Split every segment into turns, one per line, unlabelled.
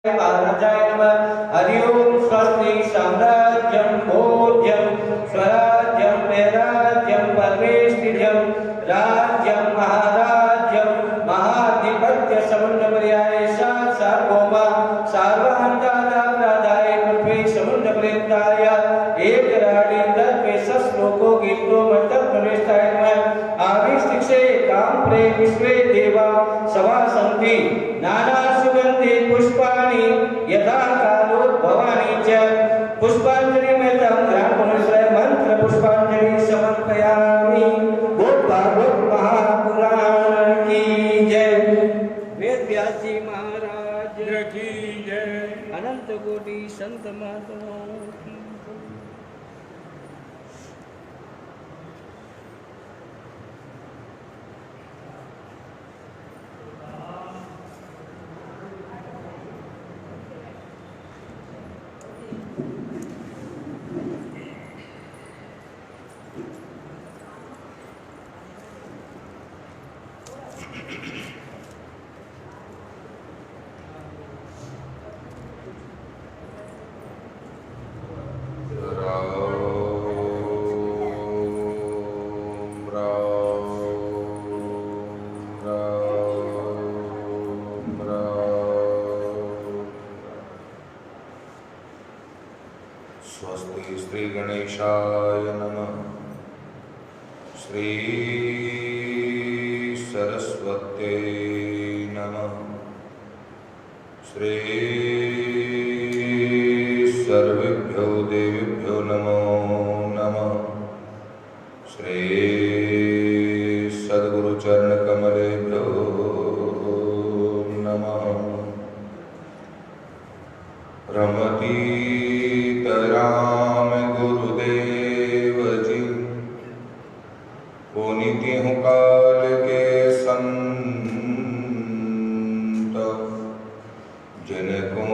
महाराजाय नमः। हरि ओम स्वस्ति साम्राज्यं भोज्यं स्वराज्यं वैराज्यं परमेष्ठिर्यं राज्यं महाराज्यं महाधिपत्य समुन्नपर्याय सार्वभौम सार्वान्तादाय पृथ्वी समुन्नपर्यन्ताय एकराडि तत्वे श्लोको गीतो मत्तप्रवेष्टाय नमः। आविष्टिक्षे काम प्रे विश्वे देवा सभासन्ति नाना सुगंधि पुष्पाणि यथा कालोद्भवानि च पुष्पांजलि में मंत्र पुष्पांजलि समर्पयामि। बोल भागवत महापुराण की जय। वेद व्यास जी महाराज की जय। अनंत कोटि संत महात्माओं की
स्वस्ति श्री गणेशाय नमः। श्री सरस्वत्यै नमः। श्री सर्वेभ्यो देवेभ्यो नमो नमः। श्री सद्गुरु चरण कमलेभ्यो नमः। रमतीत राम गुरुदेव जी पुनीति हूँ काल के संत जिनको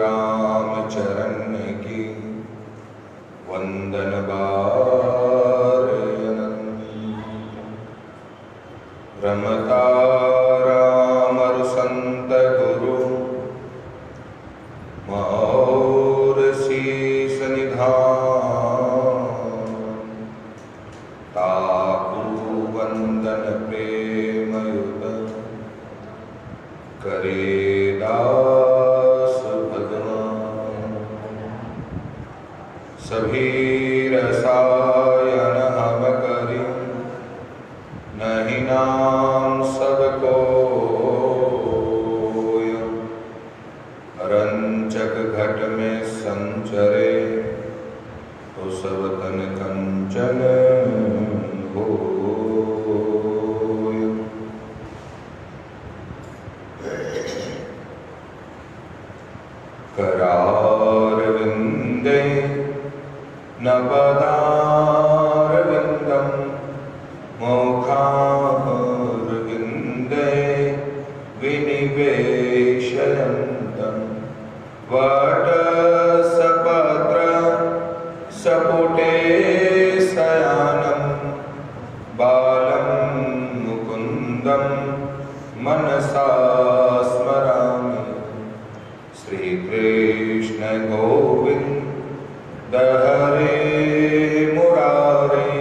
राम चरण की वंदन बार रमता राम अरु संत गुरु और शीस निधान ताकू वंदन प्रेम युत करे दास भगवान। सभी रसायन हम करी नहीं नाम सबको रंचक घट में संचरे तो सब तन कंचन हो। करार विंदे न पदार विंदम मोखार विंदे विनिवेशयन्तम् वट सपत्र सपुटे शयानं बालं मुकुन्दं मनसा स्मरामि। श्रीकृष्ण गोविन्द हरे मुरारे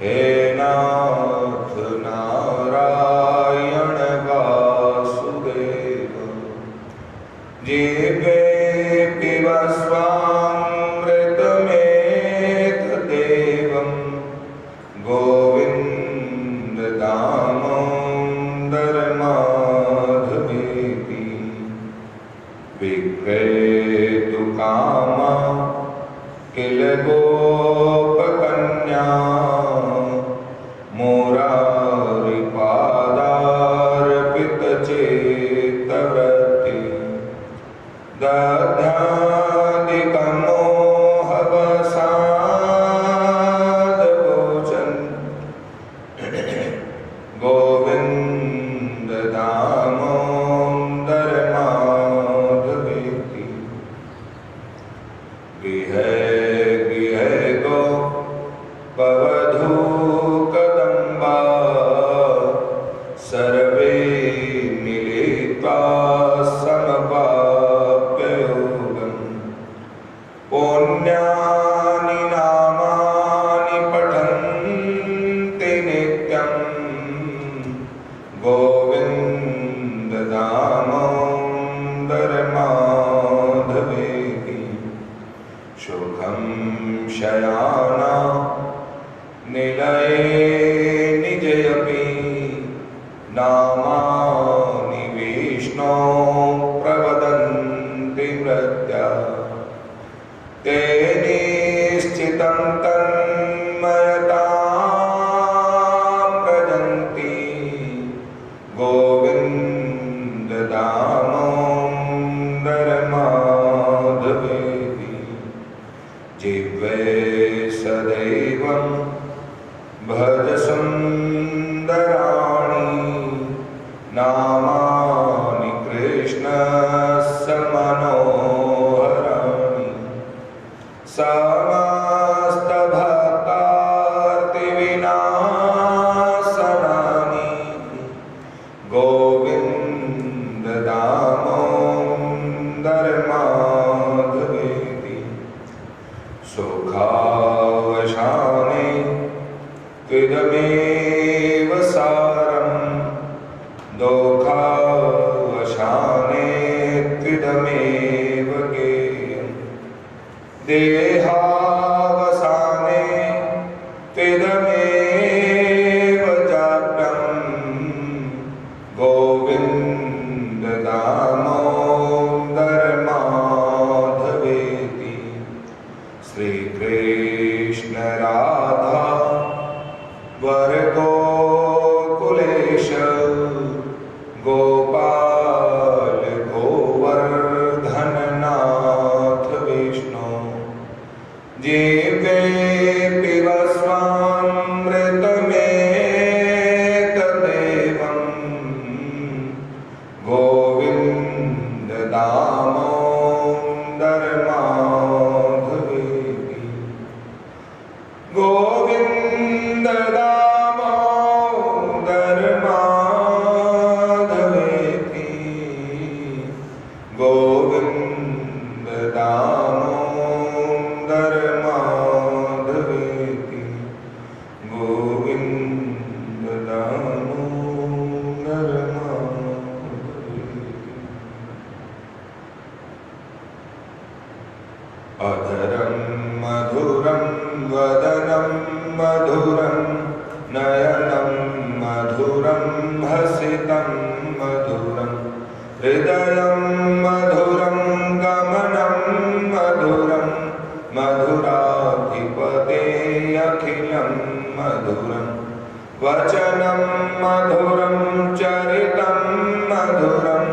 हे नाथ नारायण वासुदेव। जीवे पिब स्वामृतमेतदेवं गोविन्द दामोदर माधवेति। विक्रेतु कामा किल गोपकन्या मुरारी पादार्पित चेतव्रति। दध्यादिकमोहवसादभोजन गोविन्द दामोदर माधवेति। गृह गृह गो पवधू कदम्बा सर्वे मिलित्वा समपा इदमेव गेयम् देहावसाने त्विदमेव जातम् गोविन्द दामोदर माधवेति श्रीकृष्ण राधा वर गोकुलेश गोपाल गोवर्धन नाथ विष्णु जीवे पिबस्वामृतमेतदेवम् गोविन्द दामोदर माधवेति गोविन्द दामोदर माधवेति गोविन्द दामोदर माधवेति गोविन्द दामोदर माधवेति। अधरं मधुरं वदनं मधुरं नयनं मधुरं हसितं मधुरं हृदयं मधुरं गमनं मधुरं मधुराधिपते अखिलं मधुरं वचनं मधुरं चरितं मधुरं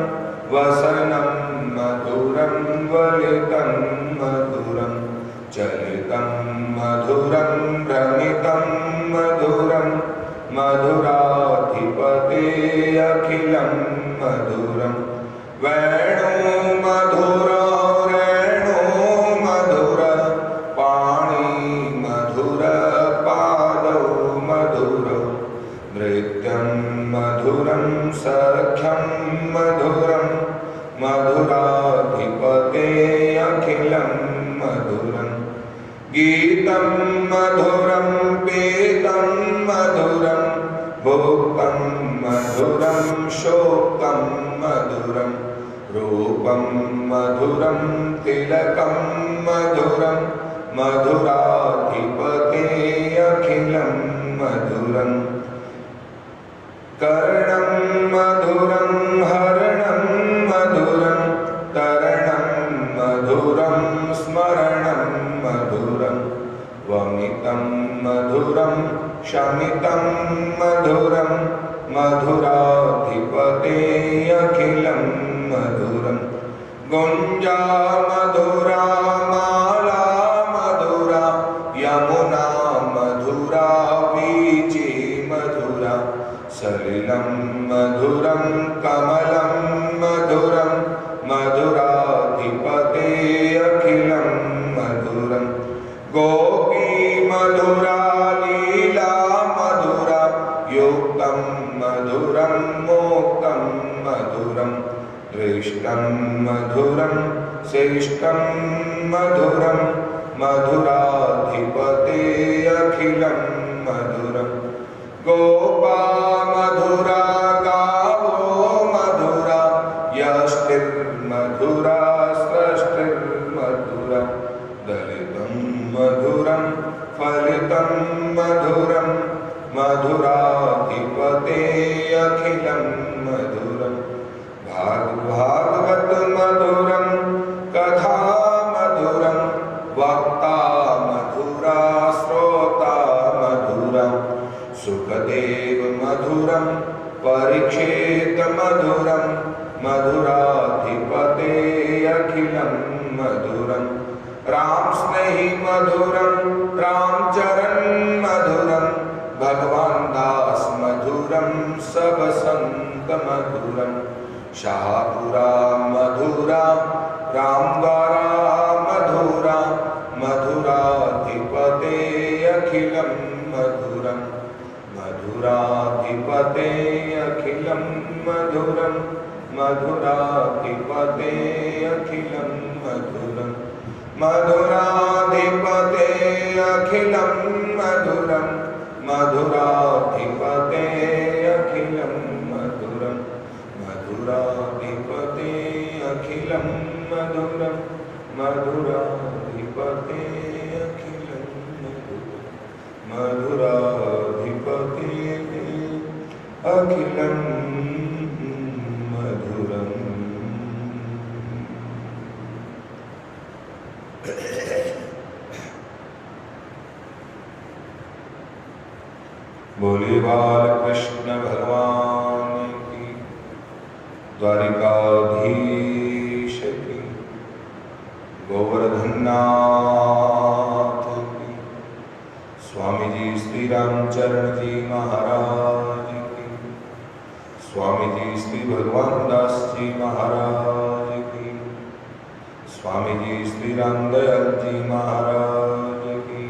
वसनं मधुरं वलितं मधुरं चलितं मधुरं भ्रमितं मधुरं मधुराधिपते अखिलं मधुरं वेणु मधुर रेणु मधुर पाणि मधुर पादौ मधुर नृत्यं मधुरं सख्यं मधुरं मधुराधिपते अखिलं मधुरं गीतं मधुरं पीतं मधुरं भुक्तं मधुरं शोकं मधुरं रूपं मधुरं तिलकं मधुरं मधुराधिपते अखिलं मधुरं कर्णं मधुरं हरणं मधुरं तरणं मधुरं स्मरणं मधुरं वमितं मधुरं शमितं मधुरं मधुराधिपते अखिलं मधुरं गुञ्जा मधुरा माला मधुरा यमुना मधुरा वीची मधुरा सलिलं मधुरं कमलं मधुरं मधुराधिपते अखिलं मधुरं गोपी मधुरा लीला मधुरा युक्तं मधुरं मोक्तं मधुरं दृष्टं मधुरं शिष्टं मधुरं मधुराधिपते अखिलं मधुरं गोपा मधुरा गावो मधुरा यष्टिर्मधुरा सृष्टिर्मधुरा दलितं मधुरं फलितं मधुरं मधुराधिपते अखिलं मधुरं भागवत मधुरं कथा मधुरं वक्ता मधुरा श्रोता मधुरा सुखदेव मधुरं परीक्षित मधुरं मधुराधिपते अखिलं मधुरं राम स्नेही मधुरं रामचरण मधुरं भगवान दास मधुरं सब संत मधुरं शाहपुरा मधुरा रामद्वारा मधुरा मधुराधिपते अखिलं मधुरं मधुराधिपते अखिलं मधुरं मधुराधिपते अखिलं मधुरं मधुराधिपते अखिलं मधुरं मधुराधिपते अखिलं मधुरं मधुराधिपते अखिलं अखिलं मधुरं मधुराधिपते अखिलं मधुरं मधुराधिपते अखिलं मधुरम्। बोले बाल कृष्ण भगवान की, द्वारिकाधीश की, गोवर्धननाथ की, स्वामी जी श्री रामचरण जी महाराज की, स्वामी जी श्री भगवान दास जी महाराज की, स्वामी जी श्री रामदयाल जी महाराज की,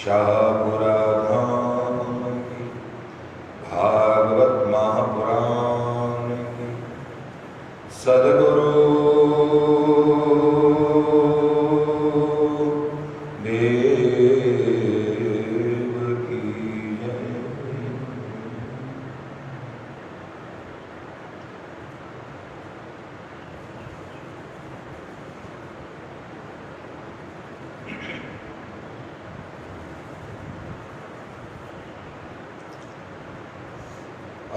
शाहपुरा धाम की, भागवत महापुराण की, सद्गुरु देव की जय।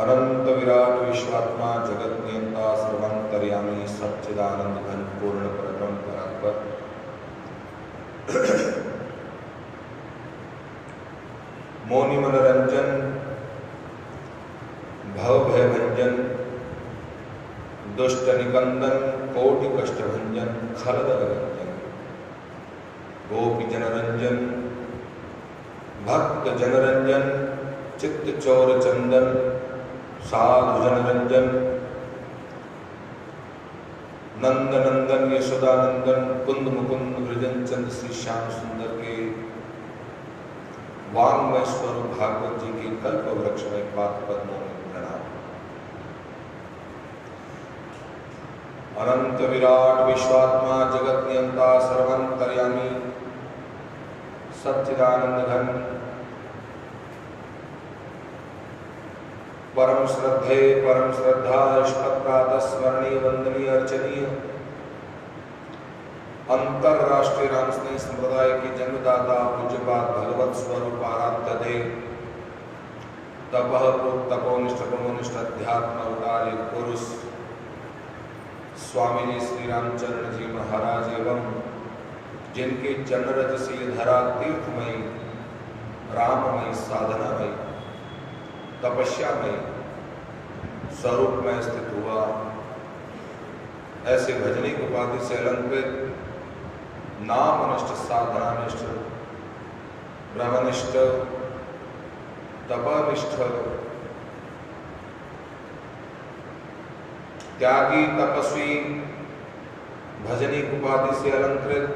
अनंत विराट विश्वात्मा जगत नियंता सर्वांतर्यामी सच्चिदानंद घन पूर्ण परब्रह्म परात्पर मौनि मनोरंजन भव भय भंजन दुष्ट निकंदन कोटि कष्ट भंजन खलद रंजन गोपी जनरंजन भक्त जनरंजन चित्त चौर चंदन साधु जनरंजन नंद नंदन यशोदानंदन कुंद मुकुंद वृजन चंद श्री श्याम सुंदर के वांगमय स्वरूप भागवत जी के कल्प वृक्ष में पाद पद्मों में प्रणाम। अनंत विराट विश्वात्मा जगत नियंता सर्वांतर्यामी सच्चिदानंद घन परम श्रद्धे परम श्रद्धा इष्टप्रातः स्मरणीय वंदनीय अर्चनीय अंतरराष्ट्रीय राम स्नेह संप्रदाय के जन्मदाता पूज्यपाद भगवत स्वरूप आराध्य देव तपः तपोनिष्ठ गुणोनिष्ठ अध्यात्म अवतार पुरुष स्वामी जी श्री रामचरण जी महाराज एवं जिनके चंद्रज से धरा तीर्थमयी राममयी साधनामयी तपस्या में स्वरूप में स्थित हुआ ऐसे भजनिक उपाधि से अलंकृत नामनिष्ठ साधनानिष्ठ ब्रह्मनिष्ठ तपनिष्ठ त्यागी तपस्वी भजनिक उपाधि से अलंकृत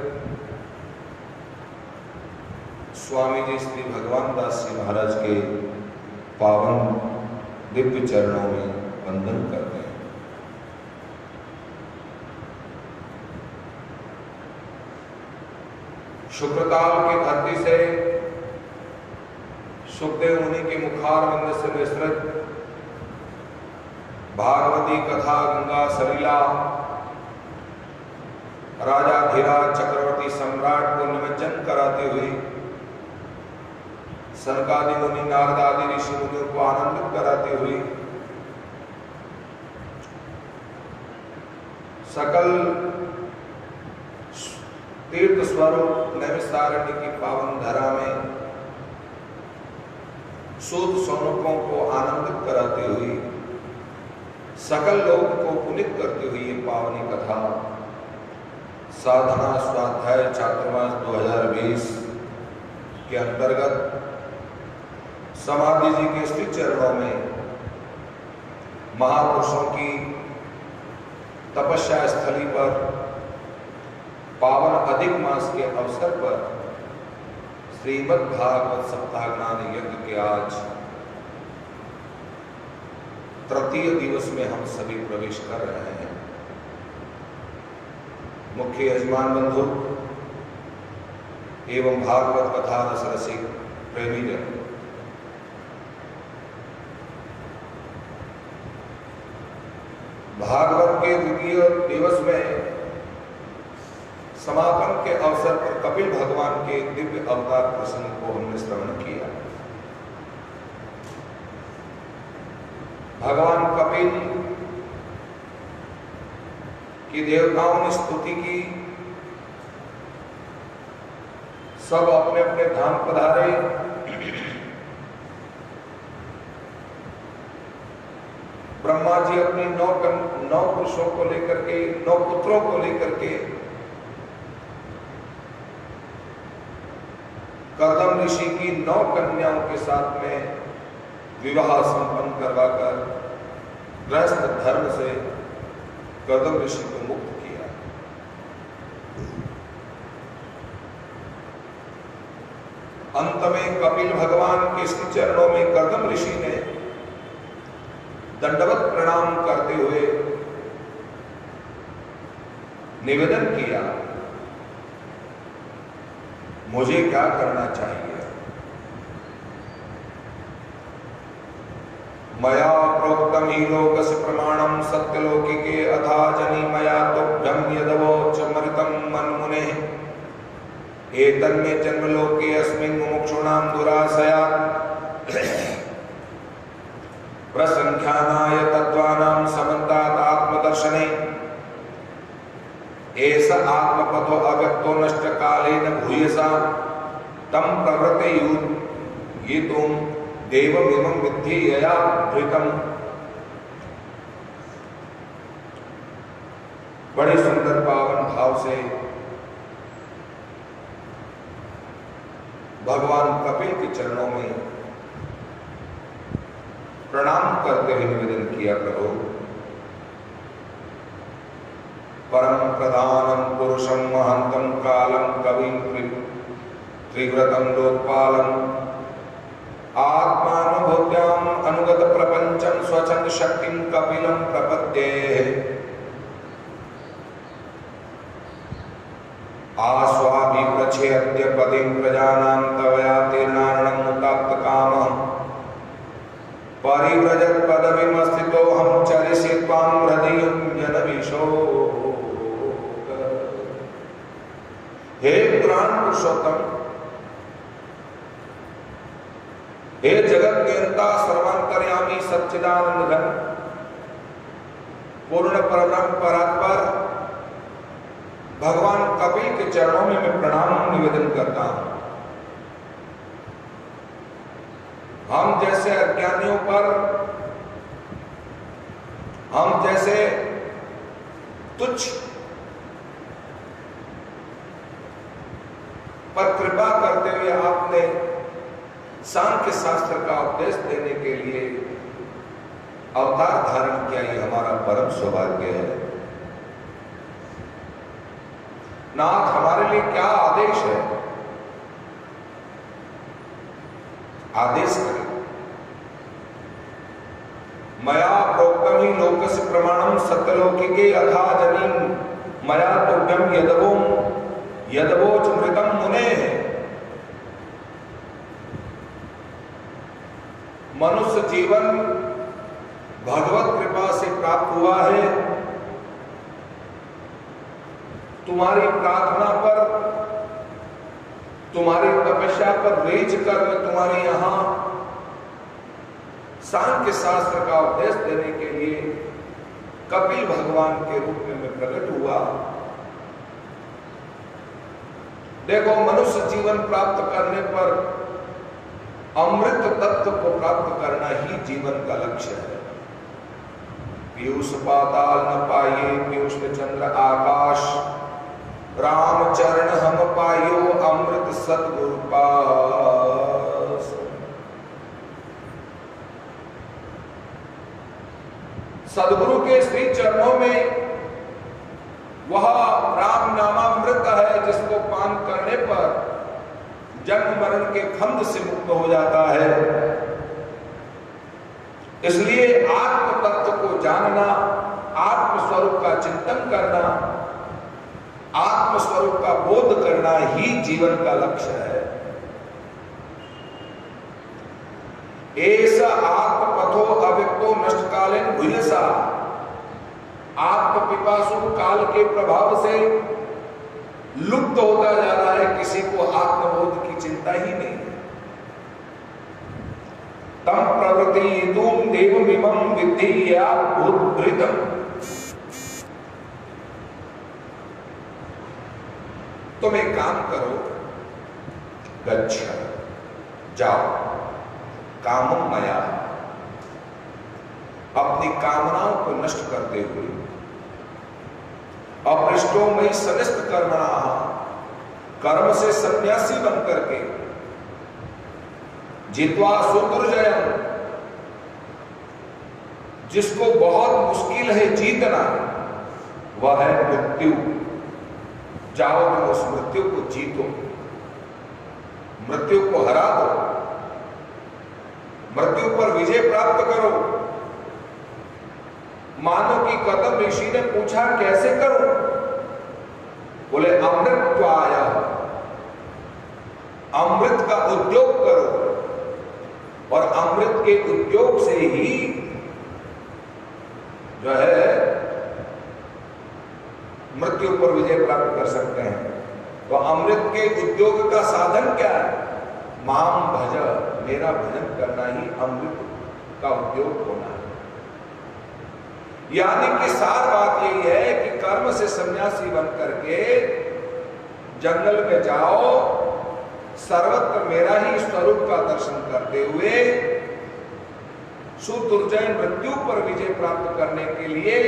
स्वामी जी श्री भगवान दास जी महाराज के पावन दिव्य चरणों में वंदन करते हैं। शुक्रताल की धरती से सुखदेव मुनि के मुखार विंद से विस्तृत भागवती कथा गंगा सलीला राजा धीराज चक्रवर्ती सम्राट को निमज्जन कराते हुए सनकादि मुनि नारद आदि ऋषि मुनियों को आनंदित कराते हुए सकल तीर्थ स्वरूप नैमिषारण्य की पावन धरा में सूत सौनकों को आनंदित कराते हुए सकल लोक को पुनित करते हुए ये पावनी कथा साधना स्वाध्याय चातुर्मास 2020 के अंतर्गत समाधि जी के श्री चरणों में महापुरुषों की तपस्या स्थली पर पावन अधिक मास के अवसर पर श्रीमद् भागवत सप्ताह ज्ञान यज्ञ के आज तृतीय दिवस में हम सभी प्रवेश कर रहे हैं। मुख्य यजमान बंधु एवं भागवत कथा रस रसिक प्रेमीजन भागवत के द्वितीय दिवस में समापन के अवसर पर कपिल भगवान के दिव्य अवतार प्रसंग को हमने श्रवण किया। भगवान कपिल की देवताओं ने स्तुति की, सब अपने अपने धाम पधारे। ब्रह्मा जी अपने 9 पुरुषों को लेकर के, 9 पुत्रों को लेकर के कर्दम ऋषि की 9 कन्याओं के साथ में विवाह संपन्न करवाकर गृहस्थ धर्म से कर्दम ऋषि को मुक्त किया। अंत में कपिल भगवान के श्री चरणों में कर्दम ऋषि ने दंडवत प्रणाम करते हुए निवेदन किया, मुझे क्या करना चाहिए? मया प्रोक्तम ही लोकस्य प्रमाणम सत्यलोकिके अथा जनि मया तुभ्यं यदवोचमृतं मन्मुने एतन्मे जन्मलोके अस्मिन् मुमुक्षूणां दुराशयात् प्रसंख्यानाय तद्वानां समन्तात् आत्मदर्शने एष आत्मपथो अव्यक्तो नष्ट कालेन भूयसा तम प्रवर्तयेयुः ये तुम देवमिमं विद्धि यया धृतम्। बड़े सुंदर पावन भाव से भगवान कपिल के चरणों में प्रणाम करते हुए निवेदन किया, प्रभु परम प्रधानम पुरुषम महंतम कालम कविं त्रिव्रतम लोकपालम आत्मानुभूत्याम अनुगत प्रपंचम स्वच्छंद शक्तिं कपिलम प्रपद्ये आस्वाभिप्रच्छेद्य पतिं प्रजानां तवया तीर्णार्णं मुक्ताप्त कामः परिव्रजत पदविमस्थितो हम चरिष्ये त्वां हृदयं जनविशोक। हे पुराण पुरुषोत्तम, हे जगत नियंता सर्वांतर्यामी सच्चिदानंद घन पूर्ण परब्रह्म परात्पर, भगवान कपिल के चरणों में मैं प्रणाम निवेदन करता हूं। हम जैसे अज्ञानियों पर, हम जैसे तुच्छ पर कृपा करते हुए आपने सांख्य शास्त्र का उपदेश देने के लिए अवतार धारण किया, ये हमारा परम सौभाग्य है। नाथ, हमारे लिए क्या आदेश है? आदेश करें। मया प्रोक्तम ही लोकस्य प्रमाणम सत्यलोकिके अथा जनीम मया तुभ्यं यदवोच मृतम मुने। मनुष्य जीवन भगवत कृपा से प्राप्त हुआ है। तुम्हारी प्रार्थना पर, तुम्हारी तपस्या पर रीझ कर मैं तुम्हारे यहां सांख्य शास्त्र का उपदेश देने के लिए कपिल भगवान के रूप में मैं प्रकट हुआ। देखो, मनुष्य जीवन प्राप्त करने पर अमृत तत्व को प्राप्त करना ही जीवन का लक्ष्य है। पीयूष पाताल न पाइए पीयूष चंद्र आकाश, राम चरण हम पायो अमृत सतगुरु पास। सदगुरु के श्री चरणों में वह राम नामामृत है जिसको पान करने पर जन्म मरण के फंद से मुक्त हो जाता है। इसलिए आत्म तत्व को जानना, आत्म स्वरूप का चिंतन करना, आत्म स्वरूप का बोध करना ही जीवन का लक्ष्य है। ऐसा आत्मपथो अव्यक्तो नष्ट कालीन भूयसा। आत्मपिपासु काल के प्रभाव से लुप्त होता जा रहा है, किसी को आत्मबोध की चिंता ही नहीं है। तम प्रवृत्ति तुम देवमिमं विद्धि या उद्भृतम। तुम एक काम करो, गच्छ, जाओ, कामं मया, अपनी कामनाओं को नष्ट करते हुए, अपृष्टो मयि सनिष्ठ कर्मणा, कर्म से सन्यासी बन करके, जित्वा सुदुर्जयम्, जिसको बहुत मुश्किल है जीतना, वह है मृत्यु। जाओ तुम उस मृत्यु को जीतो, मृत्यु को हरा दो, मृत्यु पर विजय प्राप्त करो। मानो कि कदम ऋषि ने पूछा कैसे करो? बोले अमृतत्वाय, अमृत का उद्योग करो, और अमृत के उद्योग से ही जो है मृत्यु पर विजय प्राप्त कर सकते हैं। तो अमृत के उद्योग का साधन क्या है? माम भज, मेरा भजन करना ही अमृत का उद्योग होना है। यानी कि सार बात यही है कि कर्म से सन्यासी बन करके जंगल में जाओ, सर्वत्र मेरा ही स्वरूप का दर्शन करते हुए सुदुर्जय मृत्यु पर विजय प्राप्त करने के लिए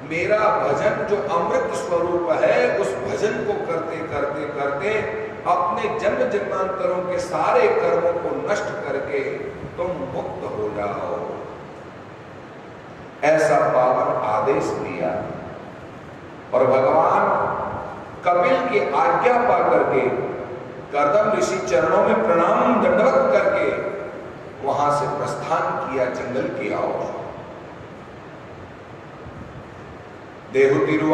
मेरा भजन जो अमृत स्वरूप है, उस भजन को करते करते करते अपने जन्म जन्मांतरों के सारे कर्मों को नष्ट करके तुम मुक्त हो जाओ, ऐसा पावन आदेश दिया। और भगवान कपिल की आज्ञा पा करके कर्दम ऋषि चरणों में प्रणाम दंडवत करके वहां से प्रस्थान किया जंगल की ओर। देहुतिर्वाच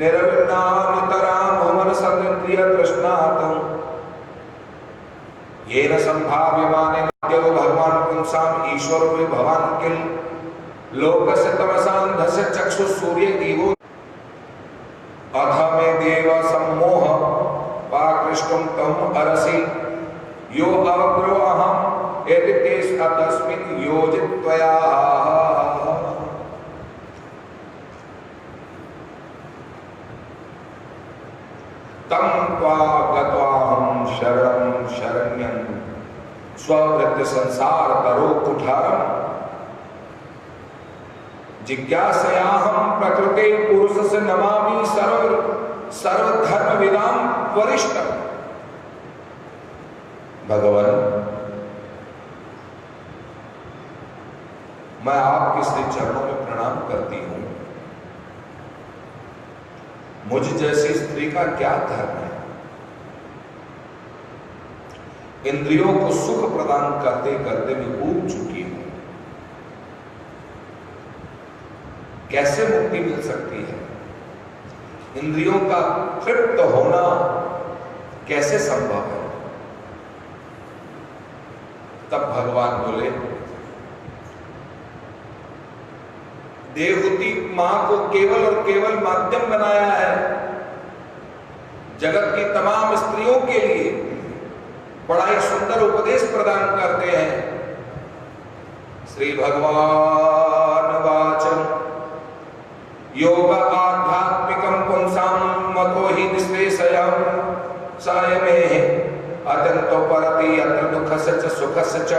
निरविन्नानितरां भुवन सदृन्द्रिय तृष्णात् येन संभाव्यमानेन देव भगवान् पुंसाम् ईश्वरो वे भवान् किल लोकस्य तमसान्धस्य चक्षु सूर्य दिवो अथ मे देव सम्मोह पाकृष्टुं तम् अरसि यो अवग्रो अहम् एतितेस् तस्मिन् योजित्वया। तम त्वा गत्वाहं शरणं शरण्यं स्ववृत्ति संसार तरो कुठारम् जिज्ञासयाहं प्रकृते पुरुषस्य नमामि सर्वधर्म विदां वरिष्ठम्। भगवान, मैं आपके श्री चरणों में प्रणाम करती हूं। मुझ जैसी स्त्री का क्या धर्म है? इंद्रियों को सुख प्रदान करते करते मैं ऊब चुकी हूं। कैसे मुक्ति मिल सकती है? इंद्रियों का तृप्त होना कैसे संभव है? तब भगवान बोले, देवहूति मां को केवल और केवल माध्यम बनाया है। जगत की तमाम स्त्रियों के लिए बड़ा ही सुंदर उपदेश प्रदान करते हैं। श्री भगवान वाचन योग आध्यात्मिकं पुंसां मतो हि निःश्रेषयं सायमेः अत्यंतो परति यत्र दुःखस्य च सुखस्य च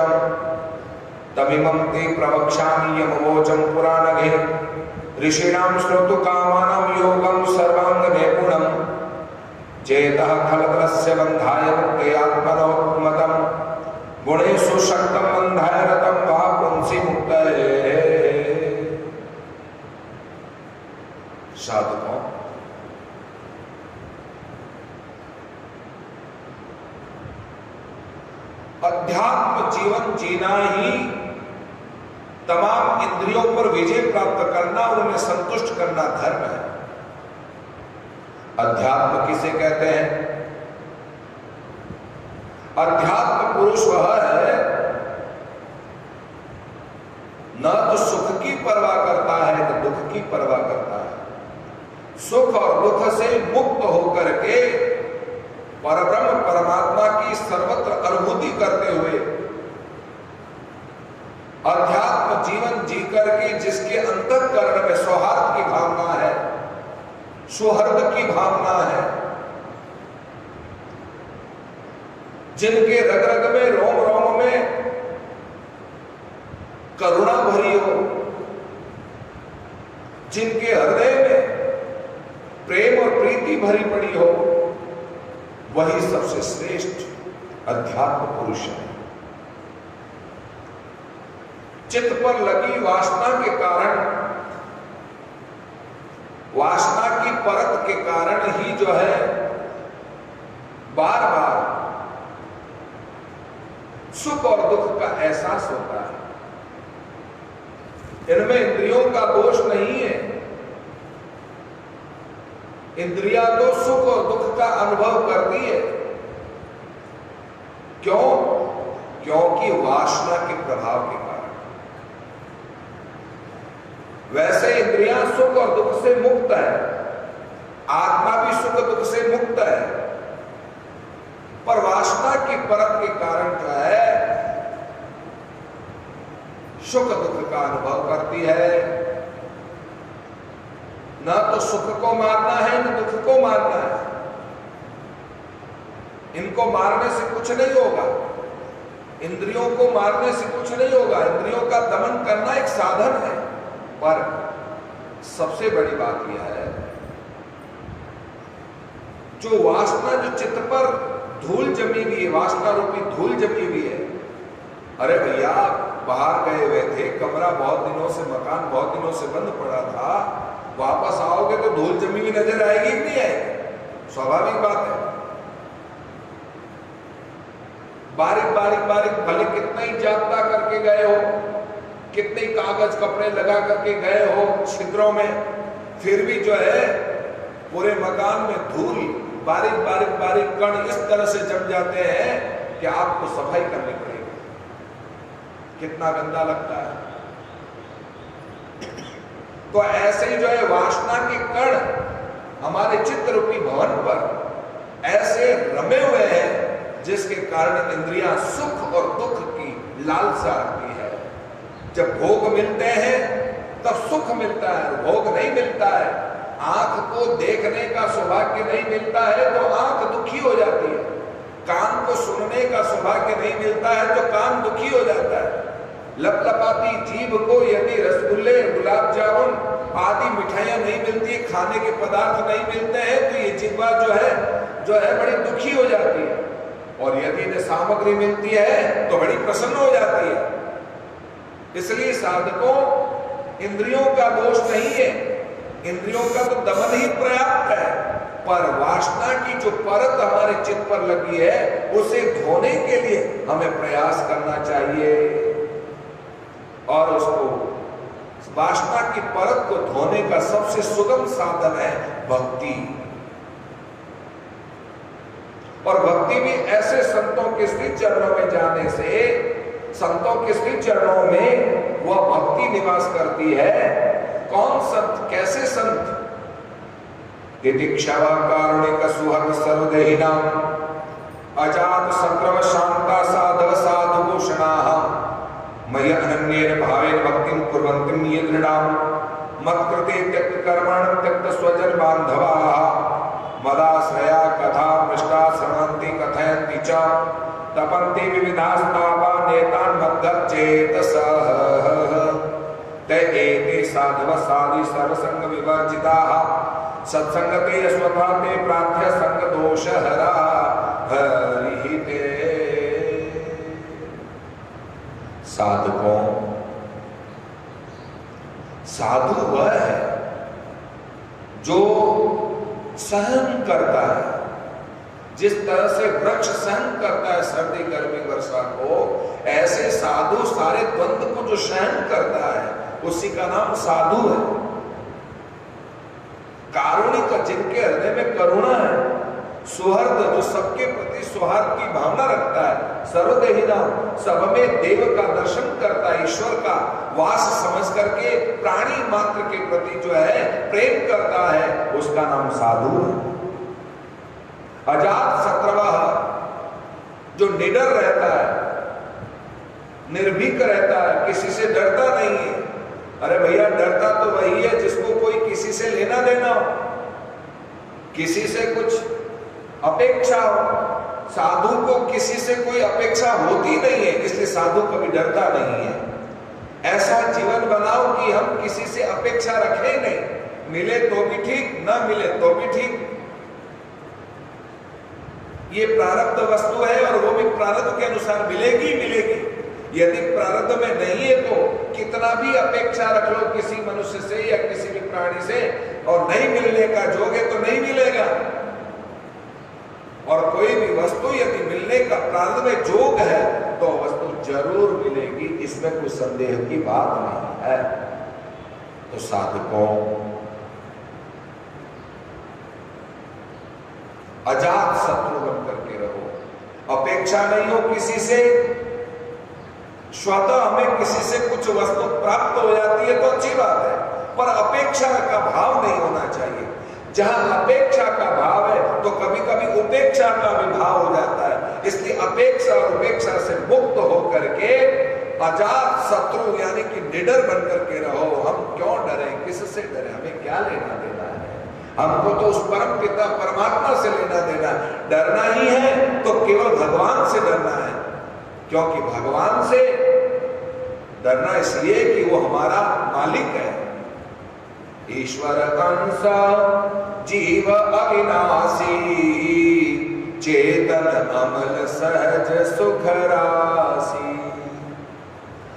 तमिमं ते प्रवक्ष्यामि यमवोचं पुराणगे ऋषीणां श्रोतु कामानां योगं सर्वांग नैपुणं चेतः खलत्रस्य बन्धाय मुक्ते आत्मनोन्मतं गुणेषु शक्तं बन्धाय रतं वा पुंसि मुक्तये। साधकों, अध्यात्म जीवन जीना ही तमाम इंद्रियों पर विजय प्राप्त करना और उन्हें संतुष्ट करना धर्म है। अध्यात्म किसे कहते हैं? अध्यात्म पुरुष वह है न तो सुख की परवाह करता है न दुख की परवाह करता है। सुख और दुख से मुक्त होकर के परब्रह्म परमात्मा की सर्वत्र अनुभूति करते हुए अध्यात्म जीवन जी करके जिसके अंतःकरण में सौहार्द की भावना है, सौहार्द की भावना है, जिनके रग रग में रोम रोम में करुणा भरी हो, जिनके हृदय में प्रेम और प्रीति भरी पड़ी हो, वही सबसे श्रेष्ठ अध्यात्म पुरुष है। चित्त पर लगी वासना के कारण, वासना की परत के कारण ही जो है बार बार सुख और दुख का एहसास होता है। इनमें इंद्रियों का दोष नहीं है। इंद्रियां तो सुख और दुख का अनुभव करती है। क्यों? क्योंकि वासना के प्रभाव के कारण। वैसे इंद्रियां सुख और दुख से मुक्त है, आत्मा भी सुख दुख से मुक्त है, पर वासना की परत के कारण जो है सुख दुख का अनुभव करती है। न तो सुख को मारना है न दुख को मारना है। इनको मारने से कुछ नहीं होगा, इंद्रियों को मारने से कुछ नहीं होगा। इंद्रियों का दमन करना एक साधन है, पर सबसे बड़ी बात यह है जो वासना, जो चित्त पर धूल जमी हुई है, वासना रूपी धूल जमी हुई है। अरे भैया, बाहर गए हुए थे, कमरा बहुत दिनों से, मकान बहुत दिनों से बंद पड़ा था, वापस आओगे तो धूल जमी हुई नजर आएगी कि नहीं आएगी? स्वाभाविक बात है। बारीक बारीक बारीक भले कितना ही जागता करके गए हो, कितने कागज कपड़े लगा करके गए हो छिद्रों में, फिर भी जो है पूरे मकान में धूल, बारीक बारीक बारीक कण इस तरह से जम जाते हैं कि आपको सफाई करनी पड़ेगी। कितना गंदा लगता है। तो ऐसे ही जो है वासना के कण हमारे चित्त रूपी भवन पर ऐसे रमे हुए हैं जिसके कारण इंद्रियां सुख और दुख की लालसा रखती है। जब भोग मिलते हैं तब सुख मिलता है, भोग नहीं मिलता है, आंख को देखने का सौभाग्य नहीं मिलता है तो आंख दुखी हो जाती है, कान को सुनने का सौभाग्य नहीं मिलता है तो कान दुखी हो जाता है। लपलपाती जीभ को यदि रसगुल्ले, गुलाब जामुन आदि मिठाइयां नहीं मिलती, खाने के पदार्थ नहीं मिलते हैं तो ये जिह्वा जो है बड़ी दुखी हो जाती है। और यदि इन्हें सामग्री मिलती है तो बड़ी प्रसन्न हो जाती है। इसलिए साधकों, इंद्रियों का दोष नहीं है, इंद्रियों का तो दमन ही पर्याप्त है, पर वासना की जो परत हमारे चित्त पर लगी है उसे धोने के लिए हमें प्रयास करना चाहिए। और उसको, वासना की परत को धोने का सबसे सुगम साधन है भक्ति। और भक्ति भी ऐसे संतों के श्री चरणों में जाने से, संतों के श्री चरणों में वह भक्ति निवास करती है। कौन संत, कैसे संत? तितिक्षवा कारुणिक सुहृद सर्वदेहिनां अजात संक्रम शांता साधव साधु भूषणाः मयि अनन्येन भावेन भक्तिं कुर्वन्तिं ये दृढां मत्कृते त्यक्त कर्मण त्यक्त स्वजन बान्धवाः मदाश्रया कथा पृष्ठा श्रवन्ति कथयन्ति च तपन्ति विविधास्तापा नेतान् मद्गच्चेतसः ते एते साधव साधि सर्वसंग विवर्जिताः सत्संगते स्वतः ते प्रार्थ्य संग दोष हरा हरि ते। साधकों, साधु वह है जो सहन करता है, जिस तरह से वृक्ष सहन करता है सर्दी गर्मी वर्षा को, ऐसे साधु सारे द्वंद्व को जो सहन करता है उसी का नाम साधु है। कारुणिक, जिनके हृदय में करुणा है, सुहृद जो सबके प्रति सौहार्द की भावना रखता है, सर्वदेहिनाम सब में देव का दर्शन करता है, ईश्वर का वास समझ करके प्राणी मात्र के प्रति जो है प्रेम करता है, उसका नाम साधु है। अजात शत्रवः जो निडर रहता है, निर्भीक रहता है, किसी से डरता नहीं है। अरे भैया डरता तो वही है जिसको कोई किसी से लेना देना हो, किसी से कुछ अपेक्षा हो। साधु को किसी से कोई अपेक्षा होती नहीं है, इसलिए साधु कभी डरता नहीं है। ऐसा जीवन बनाओ कि हम किसी से अपेक्षा रखें नहीं, मिले तो भी ठीक, ना मिले तो भी ठीक। ये प्रारब्ध वस्तु है और वो भी प्रारब्ध के अनुसार मिलेगी मिलेगी। यदि प्रारब्ध में नहीं है तो कितना भी अपेक्षा रख लो किसी मनुष्य से या किसी भी प्राणी से, और नहीं मिलने का जोग है तो नहीं मिलेगा। और कोई भी वस्तु यदि मिलने का प्रारब्ध में जोग है तो वस्तु जरूर मिलेगी, इसमें कोई संदेह की बात नहीं है। तो साधकों, अजात शत्रु बन करके रहो, अपेक्षा नहीं हो किसी से। स्वतः हमें किसी से कुछ वस्तु प्राप्त हो जाती है तो अच्छी बात है, पर अपेक्षा का भाव नहीं होना चाहिए। जहां अपेक्षा का भाव है तो कभी कभी उपेक्षा का भी भाव हो जाता है। इसलिए अपेक्षा और उपेक्षा से मुक्त होकर के अजात शत्रु यानी कि निडर बन करके रहो। हम क्यों डरे, किससे डरे, हमें क्या लेना देना है? हमको तो उस परम पिता परमात्मा से लेना देना। डरना ही है तो केवल भगवान से डरना है, क्योंकि भगवान से डरना इसलिए कि वो हमारा मालिक है। ईश्वर अंश जीव अविनाशी, चेतन अमल सहज सुख राशि।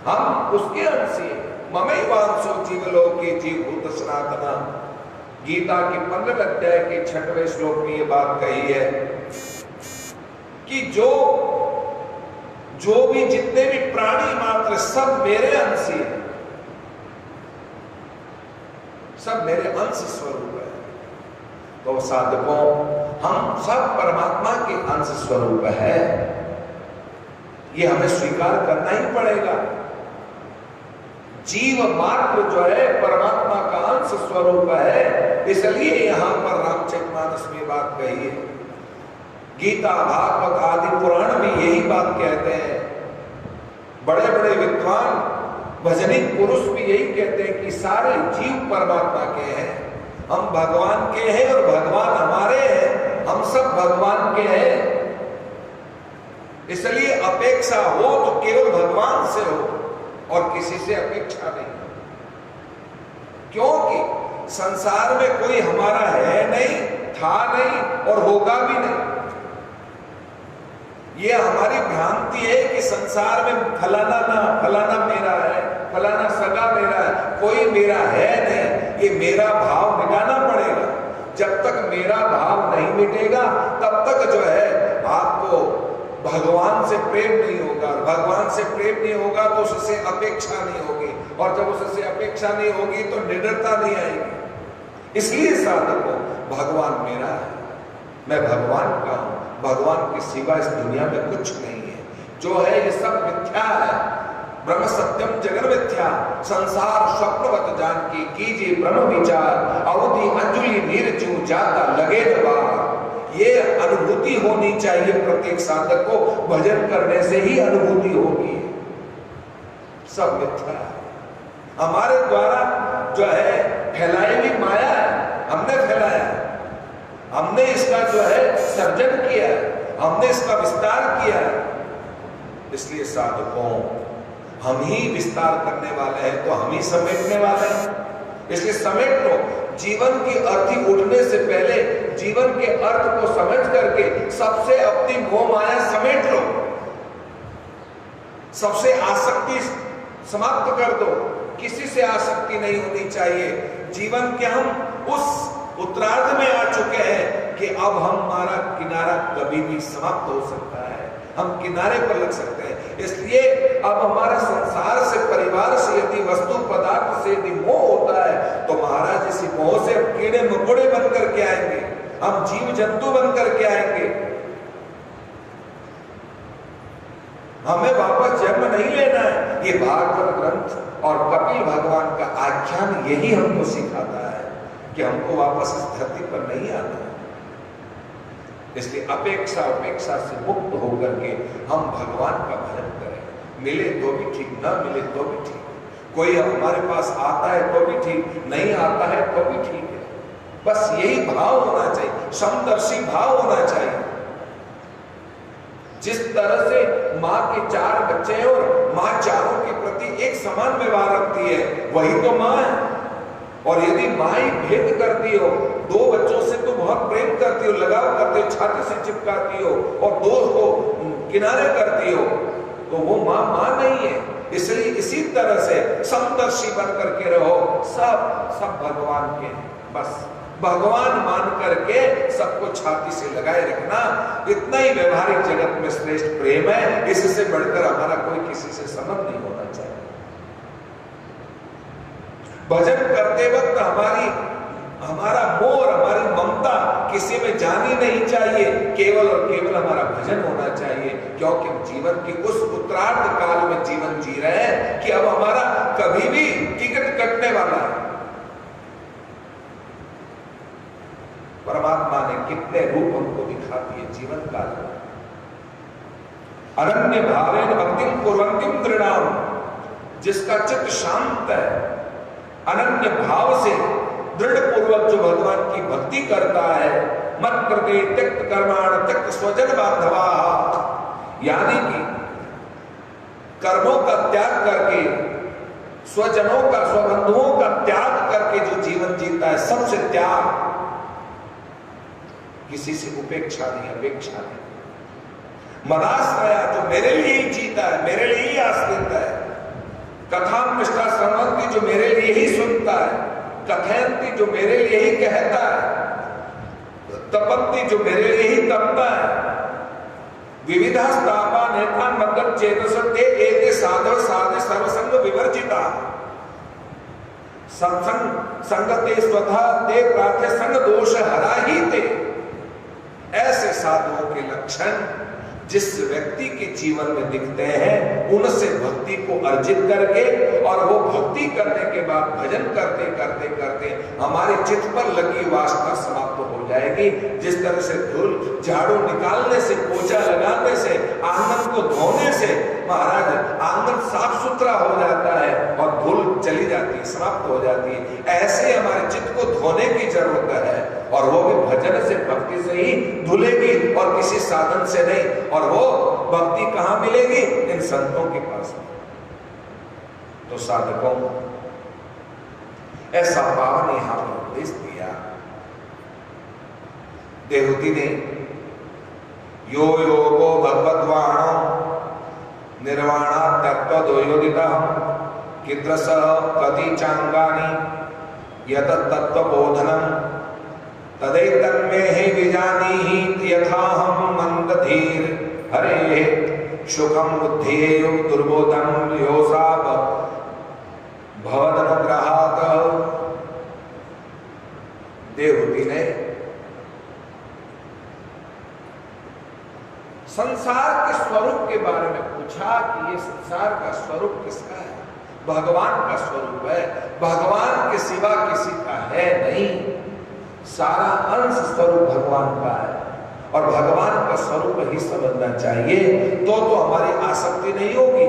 हम उसके अंश हैं। ममैवांशो जीवलोके जीवभूत सनातना। गीता के 15वें अध्याय के 6वें श्लोक में ये बात कही है कि जो भी जितने भी प्राणी मात्र सब मेरे अंश हैं, सब मेरे अंश स्वरूप है। तो साधकों, हम सब परमात्मा के अंश स्वरूप है, ये हमें स्वीकार करना ही पड़ेगा। जीव मात्र जो है परमात्मा का अंश स्वरूप है, इसलिए यहां पर रामचरितमानस में बात कही है। गीता, भागवत आदि पुराण भी यही बात कहते हैं। बड़े बड़े विद्वान भजनिक पुरुष भी यही कहते हैं कि सारे जीव परमात्मा के हैं, हम भगवान के हैं और भगवान हमारे हैं, हम सब भगवान के हैं। इसलिए अपेक्षा हो तो केवल भगवान से हो और किसी से अपेक्षा नहीं, क्योंकि संसार में कोई हमारा है नहीं, था नहीं और होगा भी नहीं। ये हमारी भ्रांति है कि संसार में फलाना मेरा है, फलाना सगा मेरा है, कोई मेरा है नहीं। ये मेरा भाव मिटाना पड़ेगा। जब तक मेरा भाव नहीं मिटेगा तब तक जो है आपको भगवान से प्रेम नहीं होगा। भगवान से प्रेम नहीं होगा तो उससे अपेक्षा नहीं होगी, और जब उससे अपेक्षा नहीं होगी तो निडरता नहीं आएगी। इसलिए साधकों, भगवान मेरा है, मैं भगवान का हूं, भगवान के सिवा इस दुनिया में कुछ नहीं है। जो है ये सब मिथ्या है। ब्रह्म सत्यम जगन मिथ्या, संसार स्वप्नवत जान की कीजिए ब्रह्म विचार। अवधि अंजुलि नीर चू जाता लगे द्वार। ये अनुभूति होनी चाहिए प्रत्येक साधक को। भजन करने से ही अनुभूति होगी। सब मिथ्या है, हमारे द्वारा जो है फैलाई हुई माया है, हमने फैलाया है, हमने इसका जो है सर्जन किया है, हमने इसका विस्तार किया है। इसलिए साधकों, हम ही विस्तार करने वाले हैं तो हम ही समेटने वाले हैं। इसलिए समेट लो। जीवन की अर्थी उठने से पहले जीवन के अर्थ को समझ करके सबसे अपनी मोह माया समेट लो, सबसे आसक्ति समाप्त कर दो। किसी से आसक्ति नहीं होनी चाहिए। जीवन के हम उस उत्तरार्ध में आ चुके हैं कि अब हमारा किनारा कभी भी समाप्त हो सकता है, हम किनारे पर लग सकते हैं। इसलिए अब हमारा संसार से, परिवार से यदि वस्तु पदार्थ से यदि मोह होता है तो महाराज इसी मोह से कीड़े मकोड़े बन करके आएंगे। हम जीव जंतु बन करके आएंगे। हमें वापस जन्म नहीं लेना है। ये भागवत ग्रंथ और कपिल भगवान का आख्यान यही हमको सिखाता है कि हमको वापस इस धरती पर नहीं आना है। इसलिए उपेक्षा से मुक्त होकर के हम भगवान का भजन करें। मिले तो भी ठीक, ना मिले तो भी ठीक। कोई हमारे पास आता है तो भी ठीक, नहीं आता है तो भी ठीक है। बस यही भाव होना चाहिए, समदर्शी भाव होना चाहिए। जिस तरह से माँ के 4 बच्चे हैं और माँ चारों के प्रति एक समान व्यवहार रखती है, वही तो माँ है। और यदि माँ ही भेद करती हो, 2 बच्चों से तो बहुत प्रेम करती हो, लगाव करती हो, छाती से चिपकाती हो और 2 को किनारे करती हो, तो वो माँ नहीं है। इसलिए इसी तरह से समदर्शी बन करके रहो। सब भगवान के हैं, बस भगवान मान करके सबको छाती से लगाए रखना। इतना ही व्यवहारिक जगत में श्रेष्ठ प्रेम है। इससे बढ़कर हमारा कोई किसी से संबंध नहीं होना चाहिए। भजन करते वक्त हमारा मोह, हमारी ममता किसी में जानी नहीं चाहिए। केवल और केवल हमारा भजन होना चाहिए, क्योंकि जीवन के उस उत्तरार्ध काल में जीवन जी रहे हैं कि अब हमारा कभी भी टिकट कटने वाला है। परमात्मा ने कितने रूप हमको दिखा दिए जीवन काल में। अनन्य भावेन भक्तिम कुर्वन्तिम दृढ़ाम, जिसका चित्त शांत है, अनन्य भाव से दृढ़ पूर्वक जो भगवान की भक्ति करता है, मत कृते त्यक्त कर्माण त्यक्त स्वजन बांधवा, यानी कि कर्मों का त्याग करके, स्वजनों का, स्वबंधुओं का त्याग करके जो जीवन जीता है, सबसे त्याग, किसी से उपेक्षा नहीं, अपेक्षा नहीं। मदाश्रया, जो मेरे लिए ही जीता है, मेरे लिए ही आश्रित है। कथामृष्टा श्रवन्ति, जो मेरे लिए ही सुनता है। कथयन्ति, जो मेरे लिए ही कहता है। तपन्ति, जो मेरे लिए ही तपता है। विविधा स्थापा नेता मद्गत चेतस ते एते साधव साधे सर्वसंग विवर्जिता, सत्संग संगते स्वतः ते प्रार्थ्य संग दोष हरा ही ते। ऐसे साधुओं के लक्षण जिस व्यक्ति के जीवन में दिखते हैं, उनसे भक्ति को अर्जित करके और वो भक्ति करने के बाद भजन करते करते करते हमारे चित्त पर लगी वासना समाप्त हो जाएगी। जिस तरह से धूल झाड़ू निकालने से, पोछा लगाने से, आंगन को धोने से महाराज आंगन साफ सुथरा हो जाता है और धूल चली जाती है, समाप्त हो जाती है। ऐसे हमारे चित्त को धोने की जरूरत है, और वो भी भजन से, भक्ति से ही धुलेगी और किसी साधन से नहीं। और वो भक्ति कहां मिलेगी? इन संतों के पास में। तो साधकों, ऐसा पावन यहां पर उपदेश दिया देवहूति ने। यो योगो भगवद्वाणो निर्वाणा तत्त्वद्वयोदिता कीदृश कति चांगानि यत तत्त्वबोधनम् तदैतन्मे हि विजानीहि यथाहं मंदधीर हरे सुखम बुद्धेयो दुर्बोधम योसा भवदनुग्रहात्। देवहूति ने संसार के स्वरूप के बारे में पूछा कि ये संसार का स्वरूप किसका है? भगवान का स्वरूप है। भगवान के सिवा किसी का है नहीं। सारा अंश स्वरूप भगवान का है और भगवान का स्वरूप ही समझना चाहिए, तो हमारी आसक्ति नहीं होगी।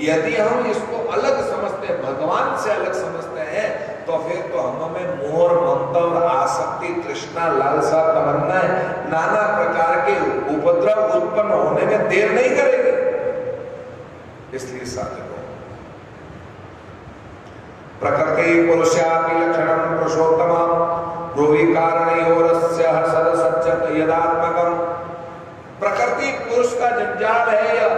यदि हम इसको अलग समझते हैं, भगवान से अलग समझते हैं, तो फिर तो हमें मोह, ममता और आसक्ति, तृष्णा, लालसा, तमन्नाएं, नाना प्रकार के उपद्रव उत्पन्न होने में देर नहीं करेंगे। इसलिए साधकों, प्रकृति पुरुषापि लक्षणं पुरुषोत्तमम् ब्रूहि कारणयोरस्य सद सच्चत यदात्मकम्। प्रकृति पुरुष का जंजाल है, या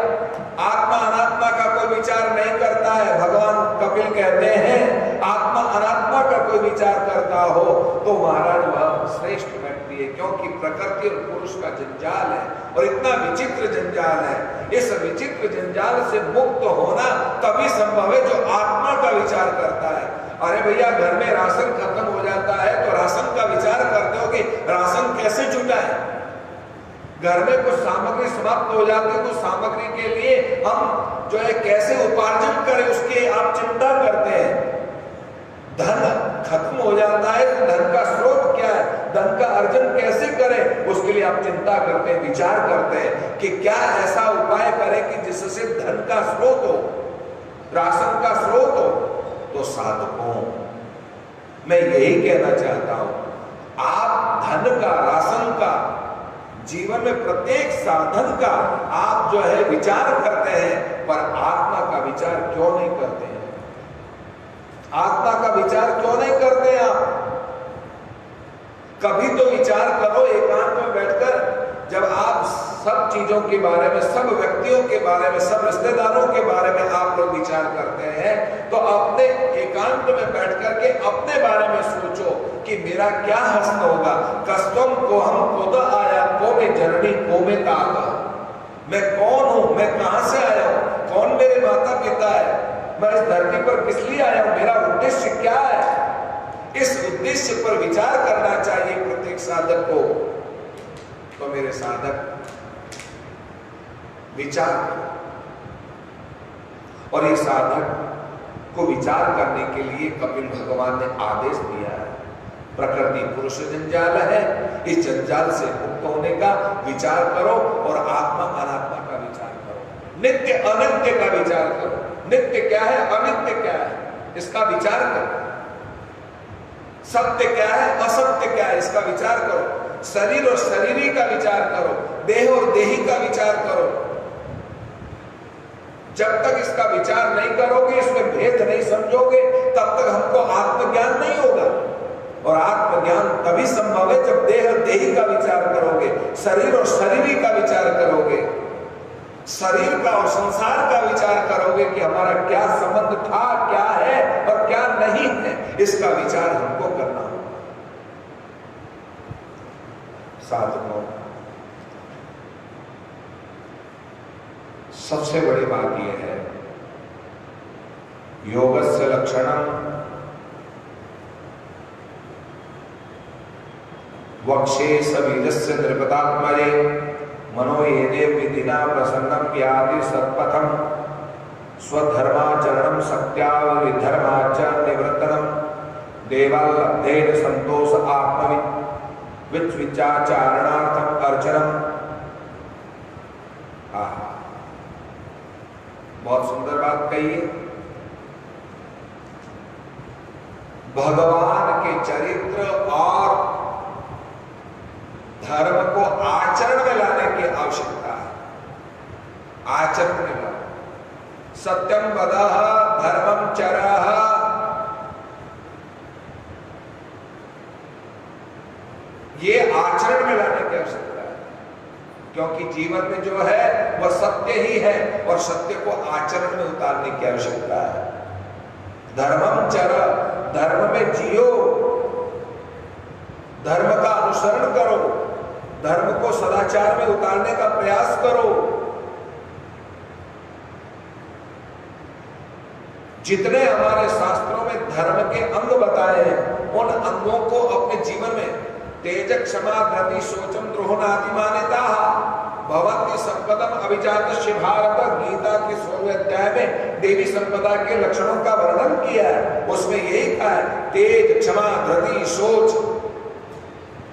आत्मा अनात्मा का कोई विचार नहीं करता है। भगवान कपिल कहते हैं आत्मा अनात्मा का कोई विचार करता हो तो महाराज वह श्रेष्ठ व्यक्ति है, क्योंकि प्रकृति और पुरुष का जंजाल है और इतना विचित्र जंजाल है। इस विचित्र जंजाल से मुक्त होना तभी संभव है जो आत्मा का विचार करता है। अरे भैया, घर में राशन खत्म हो जाता है तो राशन का विचार करते हो कि राशन के
घर में कुछ सामग्री समाप्त हो जाती है, कुछ सामग्री के लिए हम जो है कैसे उपार्जन करें उसकी आप चिंता करते हैं। धन खत्म हो जाता है तो धन का स्रोत क्या है, धन का अर्जन कैसे करें, उसके लिए आप चिंता करते हैं, विचार करते हैं कि क्या ऐसा उपाय करें कि जिससे धन का स्रोत हो, राशन का स्रोत हो। तो साधकों, मैं यही कहना चाहता हूं, आप धन का, राशन का, जीवन में प्रत्येक साधन का आप जो है विचार करते हैं, पर आत्मा का विचार क्यों नहीं करते हैं? आत्मा का विचार क्यों नहीं करते हैं आप? कभी तो विचार करो एकांत में बैठकर, जब आप सब चीजों के बारे में, सब व्यक्तियों के बारे में, सब रिश्तेदारों के बारे में आप लोग विचार करते हैं, तो अपने एकांत में बैठ करके अपने बारे में सोचो कि मेरा क्या हस्त होगा। कस्तम को हम खुद आया को में जननी को में ताका, मैं कौन हूं, मैं कहां से आया हूं, कौन मेरे माता पिता है, मैं इस धरती पर किस लिए आया हूं, मेरा उद्देश्य क्या है। इस उद्देश्य पर विचार करना चाहिए प्रत्येक साधक को। तो मेरे साधक विचार करो, और ये साधक को विचार करने के लिए कपिल भगवान ने आदेश दिया है। प्रकृति पुरुष जंजाल है, इस जंजाल से मुक्त होने का विचार करो और आत्मा अनात्मा का विचार करो, नित्य अनित्य का विचार करो। नित्य क्या है, अनित्य क्या है, इसका विचार करो। सत्य क्या है, असत्य क्या है, इसका विचार करो। शरीर और शरीरी का विचार करो, देह और देही का विचार करो। जब तक इसका विचार नहीं करोगे, इसमें भेद नहीं समझोगे, तब तक हमको आत्मज्ञान नहीं होगा। और आत्मज्ञान तभी संभव है जब देह और देही का विचार करोगे, शरीर और शरीरी का विचार करोगे, शरीर का और संसार का विचार करोगे कि हमारा क्या संबंध था, क्या है और क्या नहीं है, इसका विचार हमको करना होगा। साधकों, सबसे बड़ी बात यह है, योगस्य लक्षणम वक्षे सबीजस्य नृपतात्मजे मनो येने विधिना प्रसन्नम व्याधि सत्पथम स्वधर्माचरणम सत्याविधर्माच निवृत्तनम देवालब्धेन संतोष विचाचारणार्थम अर्चनम। बहुत सुंदर बात कही है। भगवान के चरित्र और धर्म को आचरण में लाने की आवश्यकता है। आचरण में लाओ। सत्यम वदः धर्मम चरः, ये आचरण में लाने की आवश्यकता है, क्योंकि जीवन में जो है वह सत्य ही है और सत्य को आचरण में उतारने की आवश्यकता है। धर्मम चर, धर्म में जियो, धर्म का अनुसरण करो, धर्म को सदाचार में उतारने का प्रयास करो। जितने हमारे शास्त्रों में धर्म के अंग बताए हैं, उन अंगों को अपने जीवन में तेज क्षमा धृति शोचम द्रोहनादि मान्यता भवन्ति संपदम अभिजातस्य भारत, गीता के 16वें अध्याय में देवी संपदा के लक्षणों का वर्णन किया है। उसमें यही कहा है, तेज क्षमा धृति शोच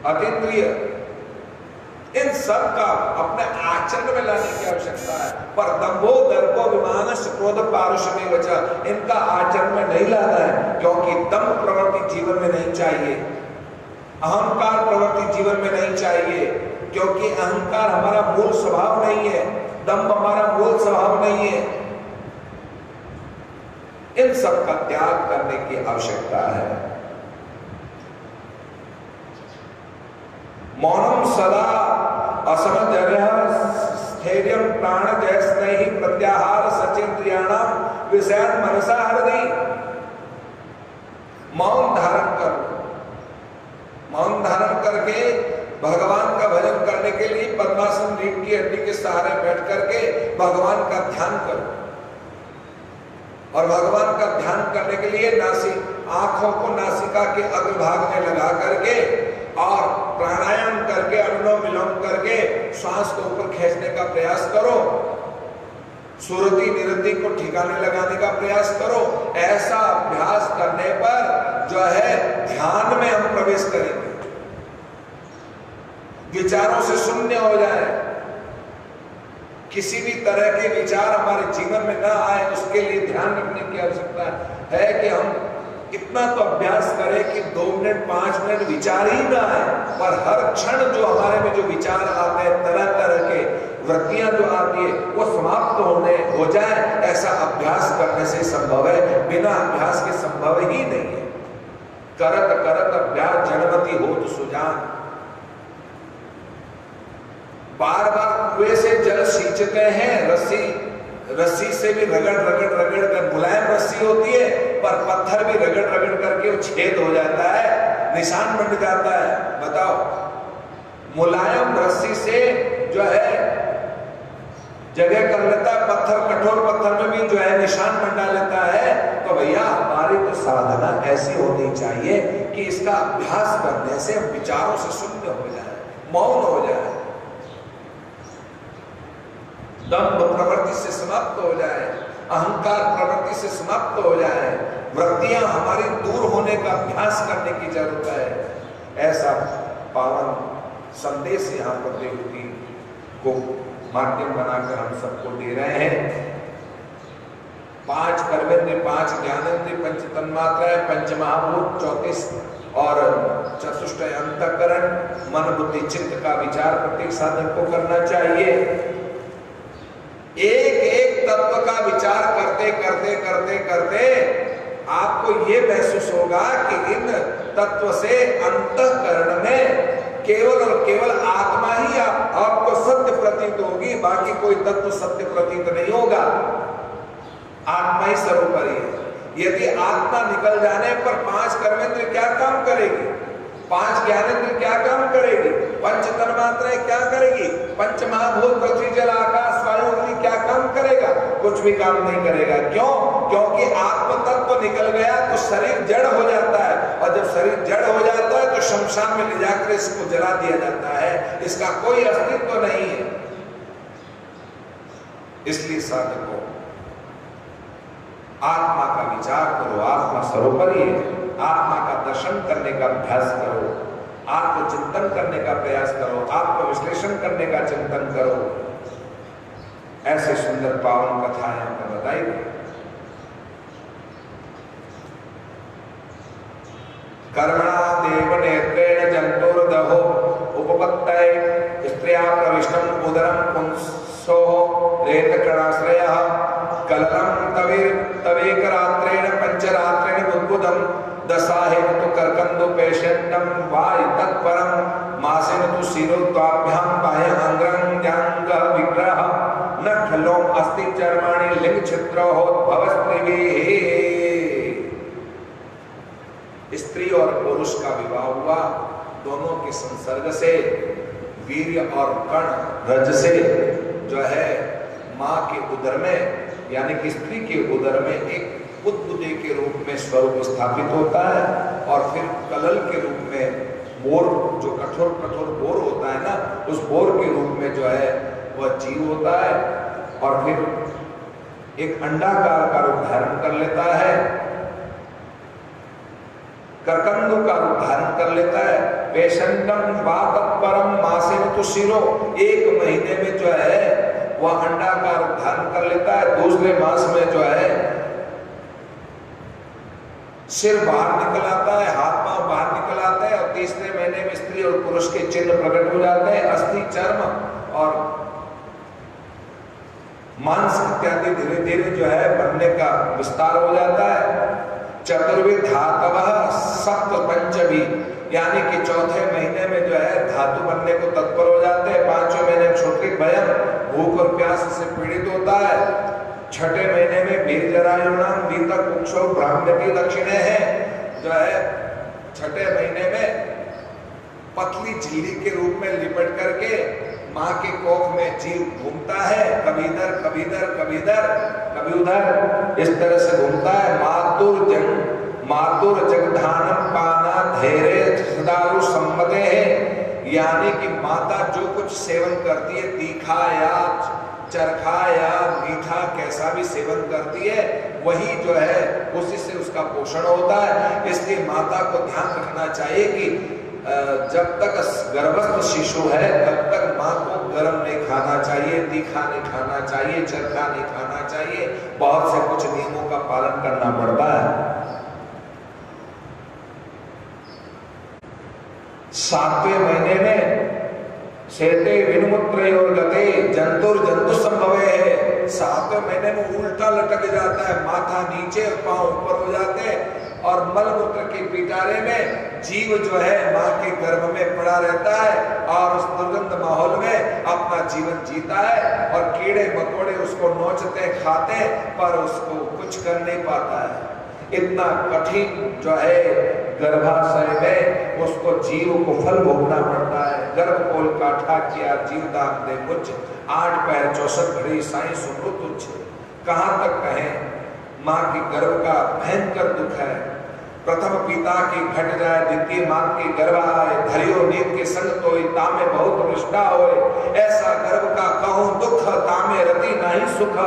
अतीन्द्रिय, इन सब का अपने आचरण में लाने की आवश्यकता है। पर दंभो दर्पो विमानस्य क्रोध पारुषमेव वच, इनका आचरण में नहीं लाना है, क्योंकि दंभ प्रवृत्ति जीवन में नहीं चाहिए, अहंकार प्रवृत्ति जीवन में नहीं चाहिए, क्योंकि अहंकार हमारा मूल स्वभाव नहीं है, दंभ हमारा मूल स्वभाव नहीं है। इन सब का त्याग करने की आवश्यकता है। मौनम सदा असमजर्य स्थैर्यं प्राण जयस्नेहि प्रत्याहार सचेन्द्रियाणाम विषयान मनसा हृदि। मौन धारण करो, मौन धारण करके भगवान का भजन करने के लिए पद्मासन रीढ़ की हड्डी के सहारे बैठ करके भगवान का ध्यान करो। और भगवान का ध्यान करने के लिए आंखों को नासिका के अग्रभाग में लगा करके और प्राणायाम करके अनुलोम विलोम करके श्वास को ऊपर खींचने का प्रयास करो, सुरति निरति को ठिकाने लगाने का प्रयास करो। ऐसा अभ्यास करने पर जो है ध्यान में हम प्रवेश करेंगे, विचारों से शून्य हो जाए, किसी भी तरह के विचार हमारे जीवन में ना आए, उसके लिए ध्यान रखने की आवश्यकता है कि हम इतना तो अभ्यास करें कि 2 मिनट 5 मिनट विचार ही ना आए, पर हर क्षण जो हमारे में जो विचार आते हैं, तरह तरह के वृत्तियां जो आती है, वो समाप्त हो जाए। ऐसा अभ्यास करने से संभव है, बिना अभ्यास के संभव ही नहीं है। करत करत अभ्यास जड़मति होत सुजान। बार बार कुएं से जल सींचते हैं, रस्सी से भी रगड़ कर, मुलायम रस्सी होती है पर पत्थर भी रगड़ करके वो छेद हो जाता है, निशान बन जाता है। बताओ, मुलायम रस्सी से जो है जगह कर लेता है, पत्थर, कठोर पत्थर में भी जो है निशान बना लेता है। तो भैया हमारी तो साधना ऐसी होनी चाहिए कि इसका अभ्यास करने से विचारों से शून्य हो जाए, मौन हो जाए, दंभ प्रवृत्ति से समाप्त हो जाए, अहंकार प्रवृत्ति से समाप्त हो जाए, वृत्तियां हमारी दूर होने का अभ्यास करने की जरूरत है। ऐसा पावन संदेश यहाँ पर देवती को माध्यम बनाकर हम सबको दे रहे हैं। 5 कर्मेंद्रिय, 5 ज्ञानेंद्रिय, 5 तन्मात्राएं, 5 महाभूत, 34 और चतुष्टय अंतःकरण, मन बुद्धि चित्त का विचार प्रत्येक साधक को करना चाहिए। एक एक तत्व का विचार करते करते आपको ये महसूस होगा कि इन तत्व से अंतःकरण में केवल और केवल आत्मा ही आपको सत्य प्रतीत होगी, बाकी कोई तत्व सत्य प्रतीत नहीं होगा। आत्मा ही सर्वोपरि है। यदि आत्मा निकल जाने पर 5 कर्मेंद्रिय क्या काम करेगी, 5 ज्ञानेंद्रिय क्या काम करेगी, 5 तन्मात्राएं क्या करेगी, 5 महाभूत पृथ्वी जल आकाश वायु अग्नि क्या काम करेगा? कुछ भी काम नहीं करेगा। क्यों? क्योंकि आत्म तत्व निकल गया तो शरीर जड़ हो जाता है, और जब शरीर जड़ हो जाता है तो शमशान में ले जाकर इसको जला दिया जाता है, इसका कोई अस्तित्व नहीं है। इसलिए साधकों, आत्मा का विचार करो, आत्मा सर्वोपरि है, आत्मा का दर्शन करने का अभ्यास करो, आत्मचिंतन करने का प्रयास करो, आत्मविश्लेषण करने का चिंतन करो। ऐसे सुंदर पावन कथाएं हमने बताई गई। कर्मणा देव नेत्रेण जंतुर्दहो उपपत्तये स्त्रिया प्रविष्टम उदरम पुंसो रेतकणाश्रयः कलरम तवेकरात्रेण पंचरात्रेण बुद्बुदम दशाहेन तु कर्कंदो पेशेंटम वाय तत्परम मासेन तु शिरोत्वाभ्याम बाह्य अंग्रंग विग्रह न खलो अस्ति चर्माणि लिंग छिद्रो भवस्त्रिभिः। स्त्री और पुरुष का विवाह हुआ, दोनों के संसर्ग से वीर्य और कण रज से जो है मां के उदर में, यानी कि स्त्री के उदर में एक बुद्धि के रूप में स्वरूप स्थापित होता है, और फिर कलल के रूप में बोर, जो कठोर बोर होता है ना, उस बोर के रूप में जो है वह जीव होता है, और फिर एक अंडाकार का रूप धारण कर लेता है, कर्कंदु का रूप धारण कर लेता है। पेशंटम वातत्परम मासेन तु शिरो, 1 महीने में जो है वह अंडाकार रूप धारण कर लेता है। दूसरे मास में जो है सिर बाहर निकल आता है, हाथ पांव बाहर निकल आते हैं, और तीसरे महीने में स्त्री और पुरुष के चिन्ह प्रकट हो जाते हैं। अस्थि, चर्म और मांस इत्यादि धीरे धीरे जो है बनने का विस्तार हो जाता है। चतुर्विध धातवः सप्त पंचभी, यानी कि चौथे महीने में जो है धातु बनने को तत्पर हो जाते हैं। 5वें महीने क्षुद्रिक भयम, भूख और प्यास से पीड़ित होता है। 6ठे महीने में बीजरायुणाम बीतक कुक्षो ब्राह्मणी दक्षिणे है, जो है 6ठे महीने में पतली झिल्ली के रूप में लिपट करके मां के कोख में जीव घूमता है, कभी इधर कभी इधर कभी इधर कभी उधर, इस तरह से घूमता है। मातुर जन मातुर जगधानम पाना धैर्य सदारु सम्मते है, यानी कि माता जो कुछ सेवन करती है, तीखा या चरखा या मीठा कैसा भी सेवन करती है, वही जो है उसी से उसका पोषण होता है। इसलिए माता को ध्यान रखना चाहिए कि जब तक गर्भस्थ शिशु है तब तक माँ को गर्म नहीं खाना चाहिए, तीखा नहीं खाना चाहिए, चरखा नहीं खाना चाहिए, बहुत से कुछ नियमों का पालन करना पड़ता है। 7वें महीने में शेते विनुमुत्रयोर गते जंतुर जंतु संभवे है। 7वें महीने में उल्टा लटक जाता है, माथा नीचे पांव ऊपर हो जाते हैं और मलमूत्र के पिटारे में जीव जो है माँ के गर्भ में पड़ा रहता है और उस दुर्गंध माहौल में अपना जीवन जीता है और कीड़े मकोड़े उसको नोचते खाते पर उसको कुछ कर नहीं पाता है। इतना कठिन जो है गर्भाशय में उसको जीव को फल भोगना पड़ता है। गर्भकोल काठा किया जीवदान दे मुझ, 8 पैर 64 घड़ी साईं सुनो तुझ। कहाँ तक कहें, माँ की गर्भ का भयंकर दुख है। प्रथम पिता की घट जाए, द्वितीय माँ की गर्भ आए, धरियो नीत के संग तोई तामे बहुत निष्ठा होए। ऐसा गर्भ का कहूं दुख, तामे रति नहीं सुख।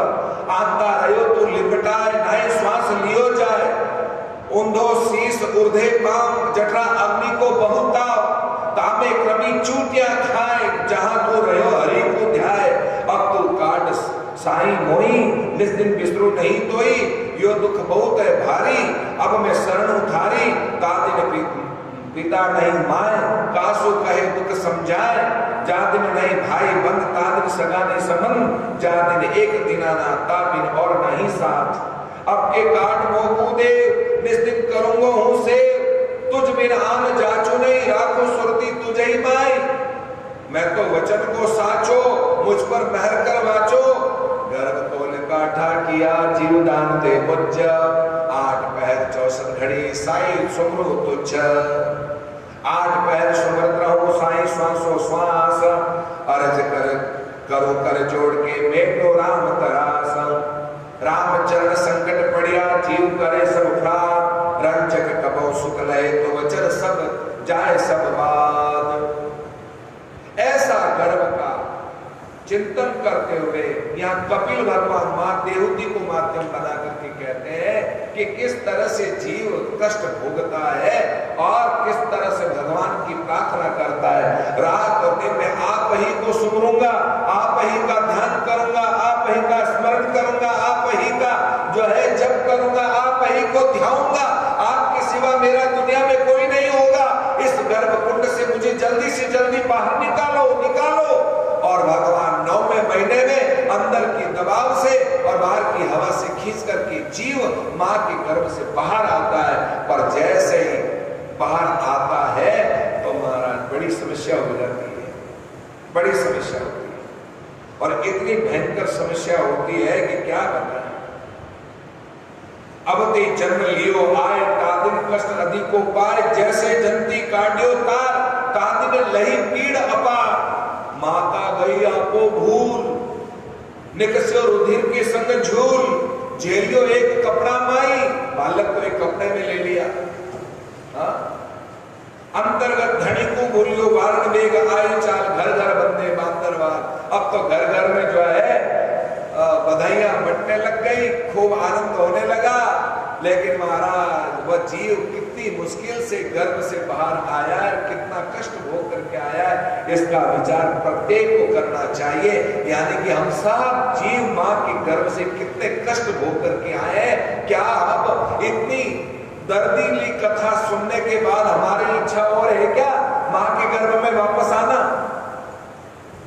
आता रहो तू लिपटाए, नहीं श्वास लियो जाए। ऊंधो शीस ऊर्ध्वे पांव, जठरा अग्नि को बहुताव। तामे क्रमी चूटियां खाए, जहां तू रहो हरि को ध्याए। अब तू काट साई मोई, निस दिन बिसरू नहीं तोई। यो दुख बहुत है भारी, अब मैं शरण उठारी। दादिन पिता नहीं माए, कासु कहे दुख समझाए। जा दिन नहीं भाई बंद, तादिन सगा नहीं समन। जा दिन एक दिना ना, ताबिन और नहीं साथ। अब के काट मोकू दे, निस दिन करूंगो हूं से। तुझ बिन आन जाचू नहीं, राखो सुरती तुझे ही माई। मैं तो वचन को साचो, मुझ पर मेहर कर वाचो। गर्भ तोल काठा किया जीवदान दे मुझ, 8 पैर 64 घड़ी साई सुमरु तुझ। 8 पैर सुमरत रहूं साई श्वासो श्वास। अर्ज करो कर जोड़ के मेटो राम तरास। राम चरण संकट पड़िया जीव करे सब फ्रात। रंचक कबो सुख लय तो वचन सब जाए सब बात। ऐसा गर्भ का चिंतन करते हुए यहाँ कपिल भगवान मां देवती को माध्यम बना करके कहते हैं कि किस तरह से जीव कष्ट भोगता है और किस तरह से भगवान की प्रार्थना करता है। रात और दिन में आप ही को सुमरूंगा, आप ही का ध्यान करूंगा, आप ही का स्मरण करूंगा, आप ही का जो है जप करूंगा, आप ही को ध्याऊंगा। आपके सिवा मेरा दुनिया में कोई नहीं होगा। इस गर्भकुंड से मुझे जल्दी से जल्दी बाहर निकालो, निकालो। और भगवान 9वें महीने में अंदर की दबाव से और बाहर की हवा से खींच करके जीव मां के गर्भ से बाहर आता है। पर जैसे ही बाहर आता है तो महाराज बड़ी समस्या हो जाती है, बड़ी समस्या होती है और इतनी भयंकर समस्या होती है कि क्या बताएं। अब ते जन्म लियो आए, तादिन कष्ट अधिको पाए। जैसे जंती काट्यो तार, तादिन लही पीड़ अपार। माता गई आपो भूल, निकस्यो रुधिर के संग झूल। झेलियो एक कपड़ा माई, बालक को एक कपड़े में ले लिया। अंतर्गत धनी को बोलियो वारण बेग आई चाल। घर घर बंदे बांदरवार। अब तो घर घर में जो है बधाइयां बंटने लग गई, खूब आनंद होने लगा। लेकिन महाराज वह जीव कितनी मुश्किल से गर्भ से बाहर आया है, कितना कष्ट भोग करके आया है, इसका विचार प्रत्येक को करना चाहिए। यानी कि हम सब जीव माँ के गर्भ से कितने कष्ट भोग करके आए हैं। क्या अब इतनी दर्दीली कथा सुनने के बाद हमारी इच्छा और है क्या माँ के गर्भ में वापस आना?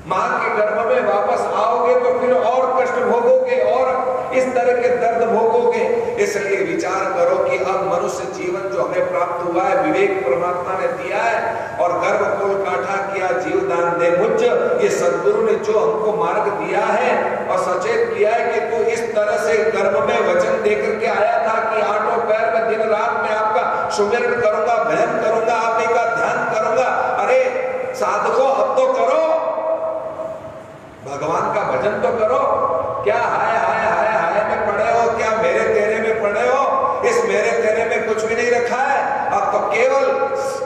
माँ के गर्भ में वापस आओगे तो फिर और कष्ट भोगोगे और इस तरह के दर्द भोगोगे। इसलिए विचार करो कि अब मनुष्य जीवन जो हमें प्राप्त हुआ है, विवेक परमात्मा ने दिया है और गर्भ कोल काठा किया जीवदान दे मुझ। ये सद्गुरु ने जो हमको मार्ग दिया है और सचेत किया है कि तू इस तरह से गर्भ में वचन देकर के आया था कि 8 पैर में दिन रात में आपका सुमिरन करूंगा, भजन करूंगा, आप ही का ध्यान करूंगा। अरे साधको अब तो करो, भगवान का भजन तो करो। क्या हाय हाय हाय हाय में पड़े हो, क्या मेरे तेरे में पड़े हो? इस मेरे तेरे में कुछ भी नहीं केवल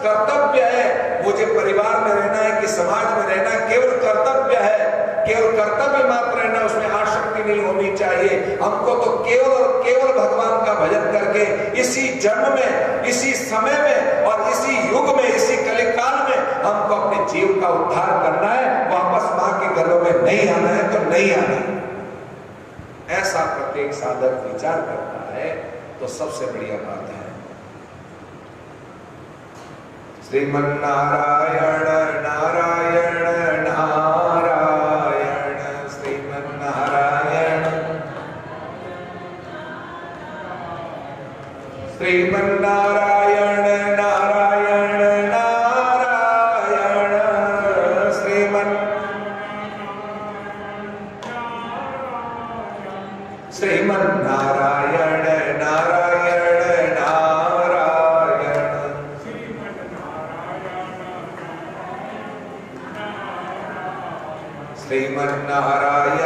कर्तव्य है, मुझे परिवार में रहना है कि समाज में रहना है, केवल कर्तव्य है, केवल कर्तव्य मात्र रहना, उसमें आसक्ति नहीं होनी चाहिए। हमको तो केवल और केवल भगवान का भजन करके इसी जन्म में, इसी समय में और इसी युग में, इसी कलिकाल में हमको अपने जीव का उद्धार करना है। वापस मां के गर्भ में नहीं आना है तो नहीं आना है। ऐसा प्रत्येक साधक विचार करता है तो सबसे बढ़िया बात है। श्रीमन्नारायण नारायण नारायण श्रीमन्नारायण श्रीमन्नारायण नारायण नारायण श्रीमन्नारायण नारायण नारायण श्रीमन्नारायण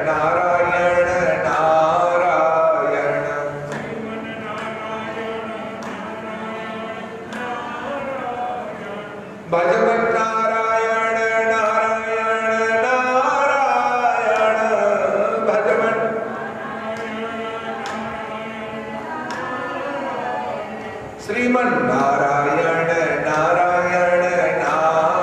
नारायण नारायण भजमन नारायण नारायण नारायण भजमन श्रीमन्नारायण नारायण नारायण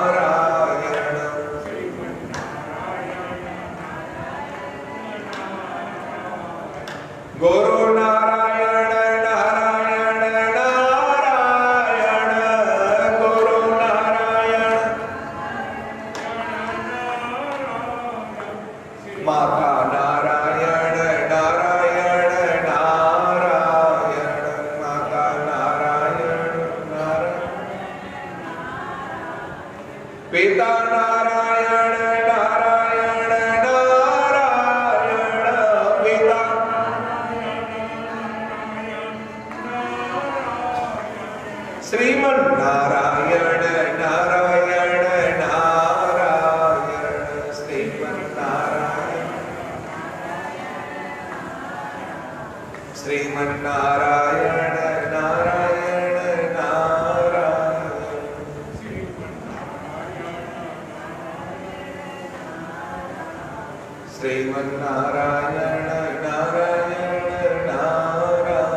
गुरु नारायण नारायण नारायण गुरु नारायण माता नारायण नारायण नारायण माता नारायण नारायण पिता नारायण नारायण नारायण पिता श्रीमन्नारायण नारायण नारायण श्रीमन्नारायण श्रीमन्नारायण नारायण नारायण श्रीमन्नारायण नारायण नारायण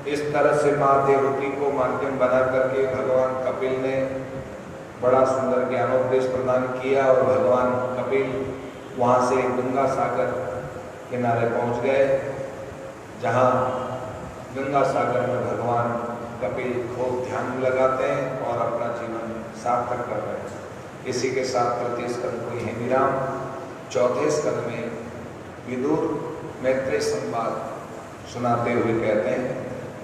इस तरह से मां देवहूति को माध्यम बना करके भगवान कपिल ने बड़ा सुंदर ज्ञानोपदेश प्रदान किया और भगवान कपिल वहां से गंगा सागर किनारे पहुंच गए, जहां गंगा सागर में भगवान कपिल खूब ध्यान लगाते हैं और अपना जीवन सार्थक कर रहे हैं। इसी के साथ तृतीय स्कंद को यहीं विराम। चौथे स्कंद में विदुर मैत्रेय संवाद सुनाते हुए कहते हैं,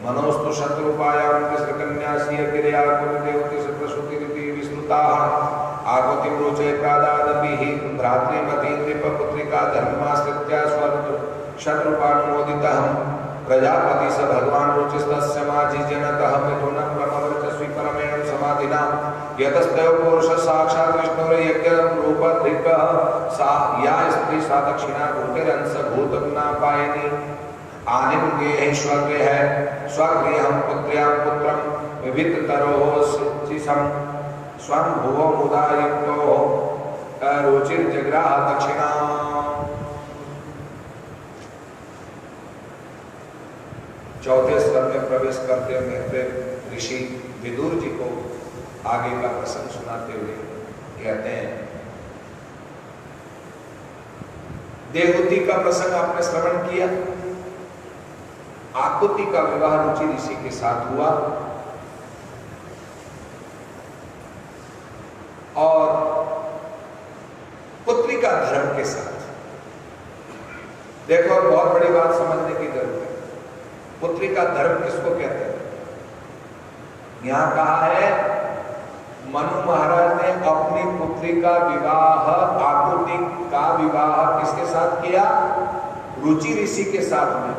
मनोस्तु शत्रुपायां कृष्णकन्यासीय क्रिया देवती से प्रसूति रीति विस्तृताः आकृतिं रोचे प्रादादपिः भ्रातृमती नृपपुत्रिका धर्माश्रित्य शत्रुपानुमोदितः प्रजापति स भगवान रुचिस्तस्य माजी जनतः मिथुनं ब्रह्मवर्चस्वी परमेण समाधिना यतस्तयो पुरुष साक्षात् विष्णुर्यज्ञं रूपधृक्ः सा या स्त्री सा दक्षिणा भूतिरंस भूतगुणापायिनी आनिम्गे स्वगृह है स्वगृहं पुत्र्यां पुत्रं विविधतरोः सिसं स्वं भुवो मुदायुक्तो रुचिर्जग्राह दक्षिणा। चौथे स्तर में प्रवेश करते हुए मैत्रेय ऋषि विदुर जी को आगे का प्रसंग सुनाते हुए कहते हैं, देवहूति का प्रसंग आपने श्रवण किया। आकुति का विवाह रुचि ऋषि के साथ हुआ और पुत्री का धर्म के साथ। देखो बहुत बड़ी बात समझने की जरूरत है, पुत्री का धर्म किसको कहते हैं। यहां कहा है मनु महाराज ने अपनी पुत्री का विवाह, आकुति का विवाह किसके साथ किया? रुचि ऋषि के साथ में।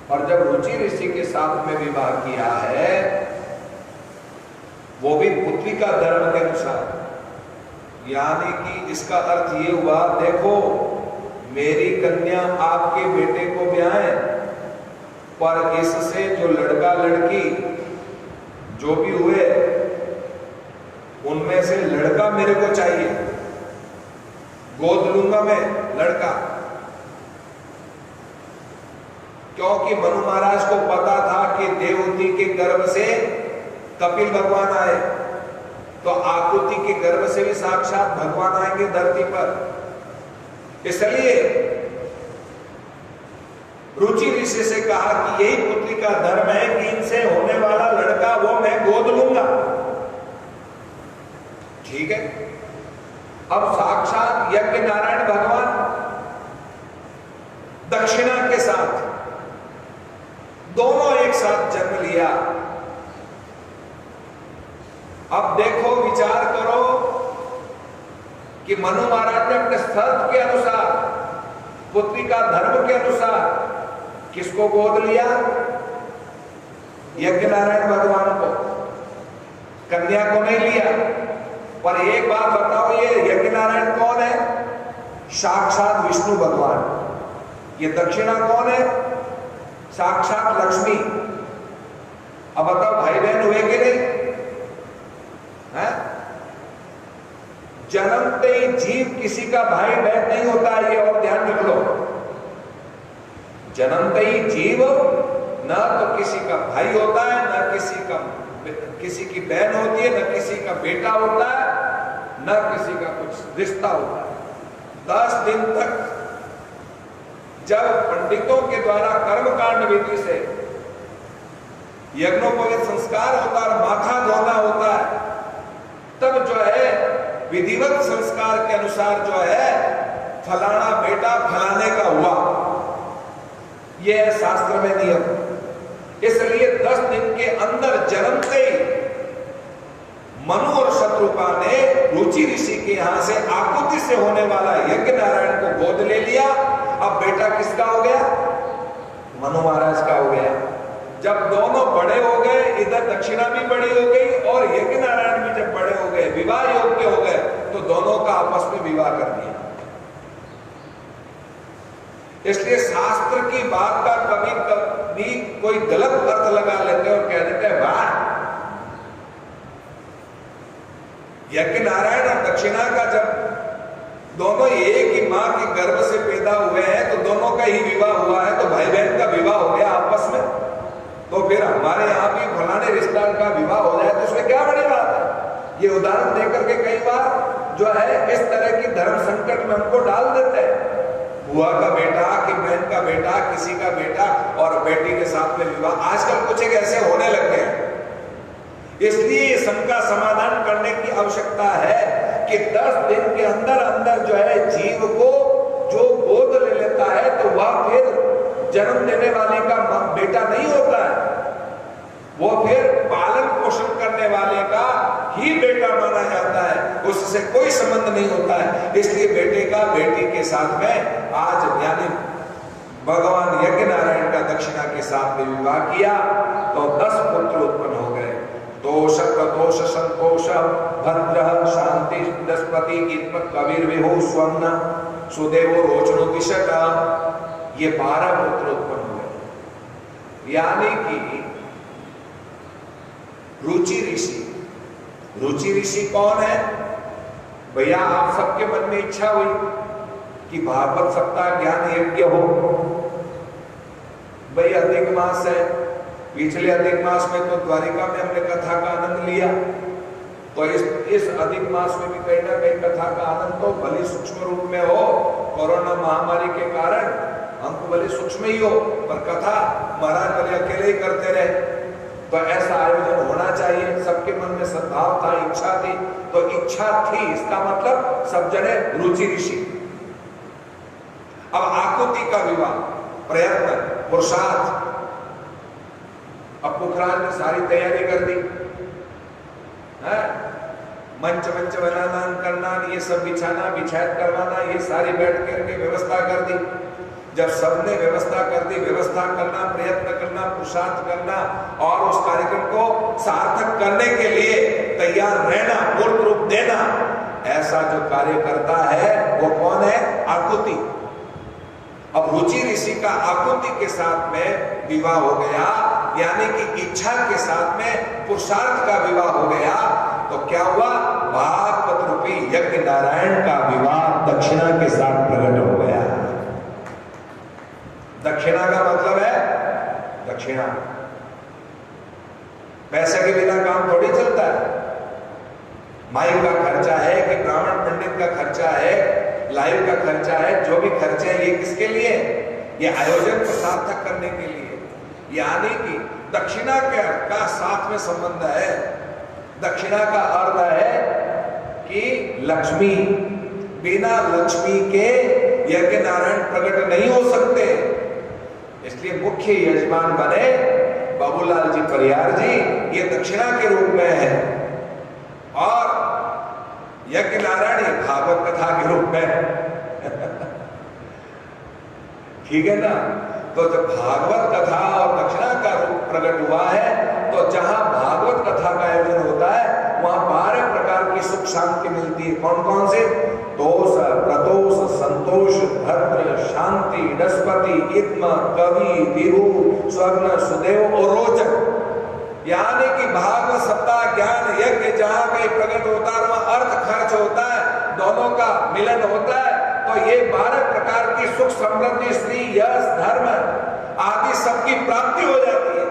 और जब रुचि ऋषि के साथ में विवाह किया है, वो भी पुत्री का धर्म के अनुसार, यानी कि इसका अर्थ ये हुआ, देखो मेरी कन्या आपके बेटे को ब्याहे, पर इससे जो लड़का लड़की जो भी हुए उनमें से लड़का मेरे को चाहिए, गोद लूंगा मैं लड़का। क्योंकि मनु महाराज को पता था कि देवहूति के गर्भ से कपिल भगवान आए, तो आकृति के गर्भ से भी साक्षात भगवान आएंगे धरती पर। इसलिए रुचि ऋषि से कहा कि यही पुत्री का धर्म है कि इनसे होने वाला लड़का वो मैं गोद लूंगा। ठीक है। अब साक्षात यज्ञ नारायण भगवान दक्षिणा के साथ दोनों एक साथ जन्म लिया। अब देखो, विचार करो कि मनु महाराज ने अपने शर्त के अनुसार, पुत्री का धर्म के अनुसार किसको गोद लिया? यज्ञ नारायण भगवान को, कन्या को नहीं लिया। पर एक बात बताओ, ये यज्ञ नारायण कौन है? साक्षात विष्णु भगवान। ये दक्षिणा कौन है? साक्षात लक्ष्मी। अब बताओ, भाई बहन हुए कि नहीं? है? जन्मते ही जीव किसी का भाई बहन नहीं होता है, ये और ध्यान रख लो। जन्मते ही जीव न तो किसी का भाई होता है, न किसी की बहन होती है, न किसी का बेटा होता है, न किसी का कुछ रिश्ता होता है। 10 दिन तक जब पंडितों के द्वारा कर्मकांड विधि से यज्ञोपवीत संस्कार होता है, माथा धोना होता है, तब जो है विधिवत संस्कार के अनुसार जो है फलाना बेटा फलाने का हुआ, यह है शास्त्र में नियम। इसलिए 10 दिन के अंदर जन्मते ही मनु और शत्रुपा ने रुचि ऋषि के यहां से आकृति से होने वाला यज्ञ नारायण को गोद ले लिया। अब बेटा किसका हो गया? मनु महाराज का हो गया। जब दोनों बड़े हो गए, इधर दक्षिणा भी बड़ी हो गई और यज्ञ नारायण भी जब बड़े हो गए, विवाह योग्य हो गए, तो दोनों का आपस में विवाह कर दिया। इसलिए शास्त्र की बात का कभी कोई गलत अर्थ लगा लेते और कह देते हैं वाह, यज्ञ नारायण और दक्षिणा का जब दोनों एक ही मां के गर्भ से पैदा हुए हैं, तो दोनों का ही विवाह हुआ है, तो भाई बहन का विवाह हो गया आपस में, तो फिर हमारे यहाँ भी फलाने रिश्तेदार का विवाह हो जाए तो उसमें क्या बड़ी बात है? ये उदाहरण देकर के कई बार जो है इस तरह की धर्म संकट में हमको डाल देते हैं। बुआ का बेटा कि बहन का बेटा, किसी का बेटा और बेटी के साथ में विवाह आजकल कुछ एक ऐसे होने लग गए हैं। इसलिए इसका समाधान करने की आवश्यकता है कि 10 दिन के अंदर अंदर जो है जीव को जो गोद ले लेता है, तो वह फिर जन्म देने वाले का बेटा नहीं होता है, वो फिर पालन पोषण करने वाले का ही बेटा माना जाता है, उससे कोई संबंध नहीं होता है। इसलिए बेटे का बेटी के साथ में आज यानी भगवान यज्ञ नारायण का दक्षिणा के साथ में विवाह किया, तो 10 पुत्र उत्पन्न हो गए। दोष प्रदोष संतोष भद्र शांति बृहस्पति कबीर विहु स्वर्ण सुदेवो रोचनो विशट, ये 12 पुत्र उत्पन्न हुए। यानी कि रुचि ऋषि, रुचि ऋषि कौन है भैया? आप सबके मन में इच्छा हुई कि भागवत सप्ताह ज्ञान यज्ञ हो। भाई अधिक मास है, पिछले अधिक मास में तो द्वारिका में हमने कथा का आनंद लिया, तो इस अधिक मास में भी कहीं ना कहीं कथा का आनंद तो भले सूक्ष्म रूप में हो। कोरोना महामारी के कारण हमको भले सूक्ष्म ही हो, पर कथा महाराज भले अकेले ही करते रहे। तो ऐसा आयोजन होना चाहिए। सबके मन में सद्भाव था, इच्छा थी, तो इच्छा थी इसका मतलब सब जने रुचि ऋषि। अब आकुति का विवाह, प्रयत्न, पुरुषार्थ, अब पुखराज ने सारी तैयारी कर दी है? मंच बनाना, करना, ये सब बिछाना, बिछायत करवाना, ये सारी बैठ करके व्यवस्था कर दी। जब सबने व्यवस्था कर दी, व्यवस्था करना, प्रयत्न करना, पुरुषार्थ करना और उस कार्यक्रम को सार्थक करने के लिए तैयार रहना, पूर्ण रूप देना, ऐसा जो कार्य करता है वो कौन है? आकुति। अब रुचि ऋषि का आकुति के साथ में विवाह हो गया, यानी कि इच्छा के साथ में पुरुषार्थ का विवाह हो गया, तो क्या हुआ? भागवत रूपी यज्ञ नारायण का विवाह दक्षिणा के साथ प्रकट हो गया। दक्षिणा का मतलब है दक्षिणा, पैसे के बिना काम थोड़ी चलता है। माई का खर्चा है कि ब्राह्मण पंडित का खर्चा है, लाइव का खर्चा है, जो भी खर्चे हैं ये किसके लिए? ये आयोजन को सार्थक करने के लिए। यानी कि दक्षिणा का साथ में संबंध है। दक्षिणा का अर्थ है कि लक्ष्मी, बिना लक्ष्मी के यज्ञ नारायण प्रकट नहीं हो सकते। इसलिए मुख्य यजमान बने बाबूलाल जी परियार जी, ये दक्षिणा के रूप में है, और यज्ञ नारायण भागवत कथा के रूप में ठीक है ना। तो जब भागवत कथा और दक्षिणा का रूप प्रकट हुआ है, तो जहां भागवत कथा का आयोजन होता है वहां 12 प्रकार की सुख शांति मिलती है। कौन कौन से? दोष, प्रदोष, संतोष, भद्र, शांति, नस्पति, इत्म, कवि, विभु, स्वर्ण, सुदेव और रोचक। यानी कि भागवत सप्ताह ज्ञान यज्ञ जहां कहीं प्रकट होता है वहां अर्थ खर्च होता है, दोनों का मिलन होता है। तो ये 12 प्रकार की सुख, समृद्धि, श्री, यश, धर्म आदि सबकी प्राप्ति हो जाती है।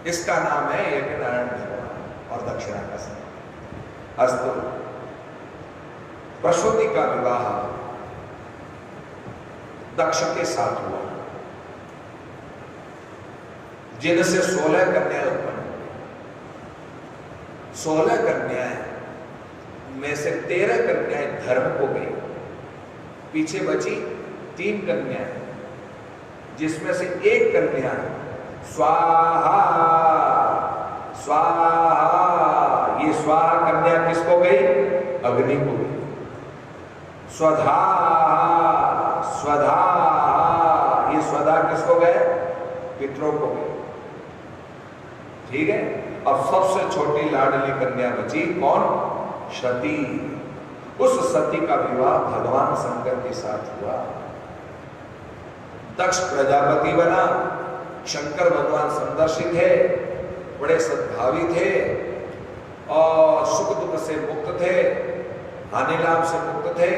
इसका नाम है यज्ञ नारायण भगवान और दक्षिणा का समय। अस्तु, प्रसूति का विवाह दक्ष के साथ हुआ, जिनसे 16 कन्याएं उत्पन्न हुई। 16 कन्याएं में से 13 कन्याएं धर्म को गई, पीछे बची 3 कन्याएं, जिसमें से एक कन्या स्वाहा। स्वाहा, ये स्वाहा कन्या किसको गई? अग्नि को गई। स्वधा, स्वधा, ये स्वधा किसको गए? पितरों को गए। ठीक है। अब सबसे छोटी लाडली कन्या बची, कौन? सती। उस सती का विवाह भगवान शंकर के साथ हुआ। दक्ष प्रजापति बना, शंकर भगवान संदर्शित है, बड़े सद्भावी थे और सुख दुख से मुक्त थे, हानि लाभ से मुक्त थे,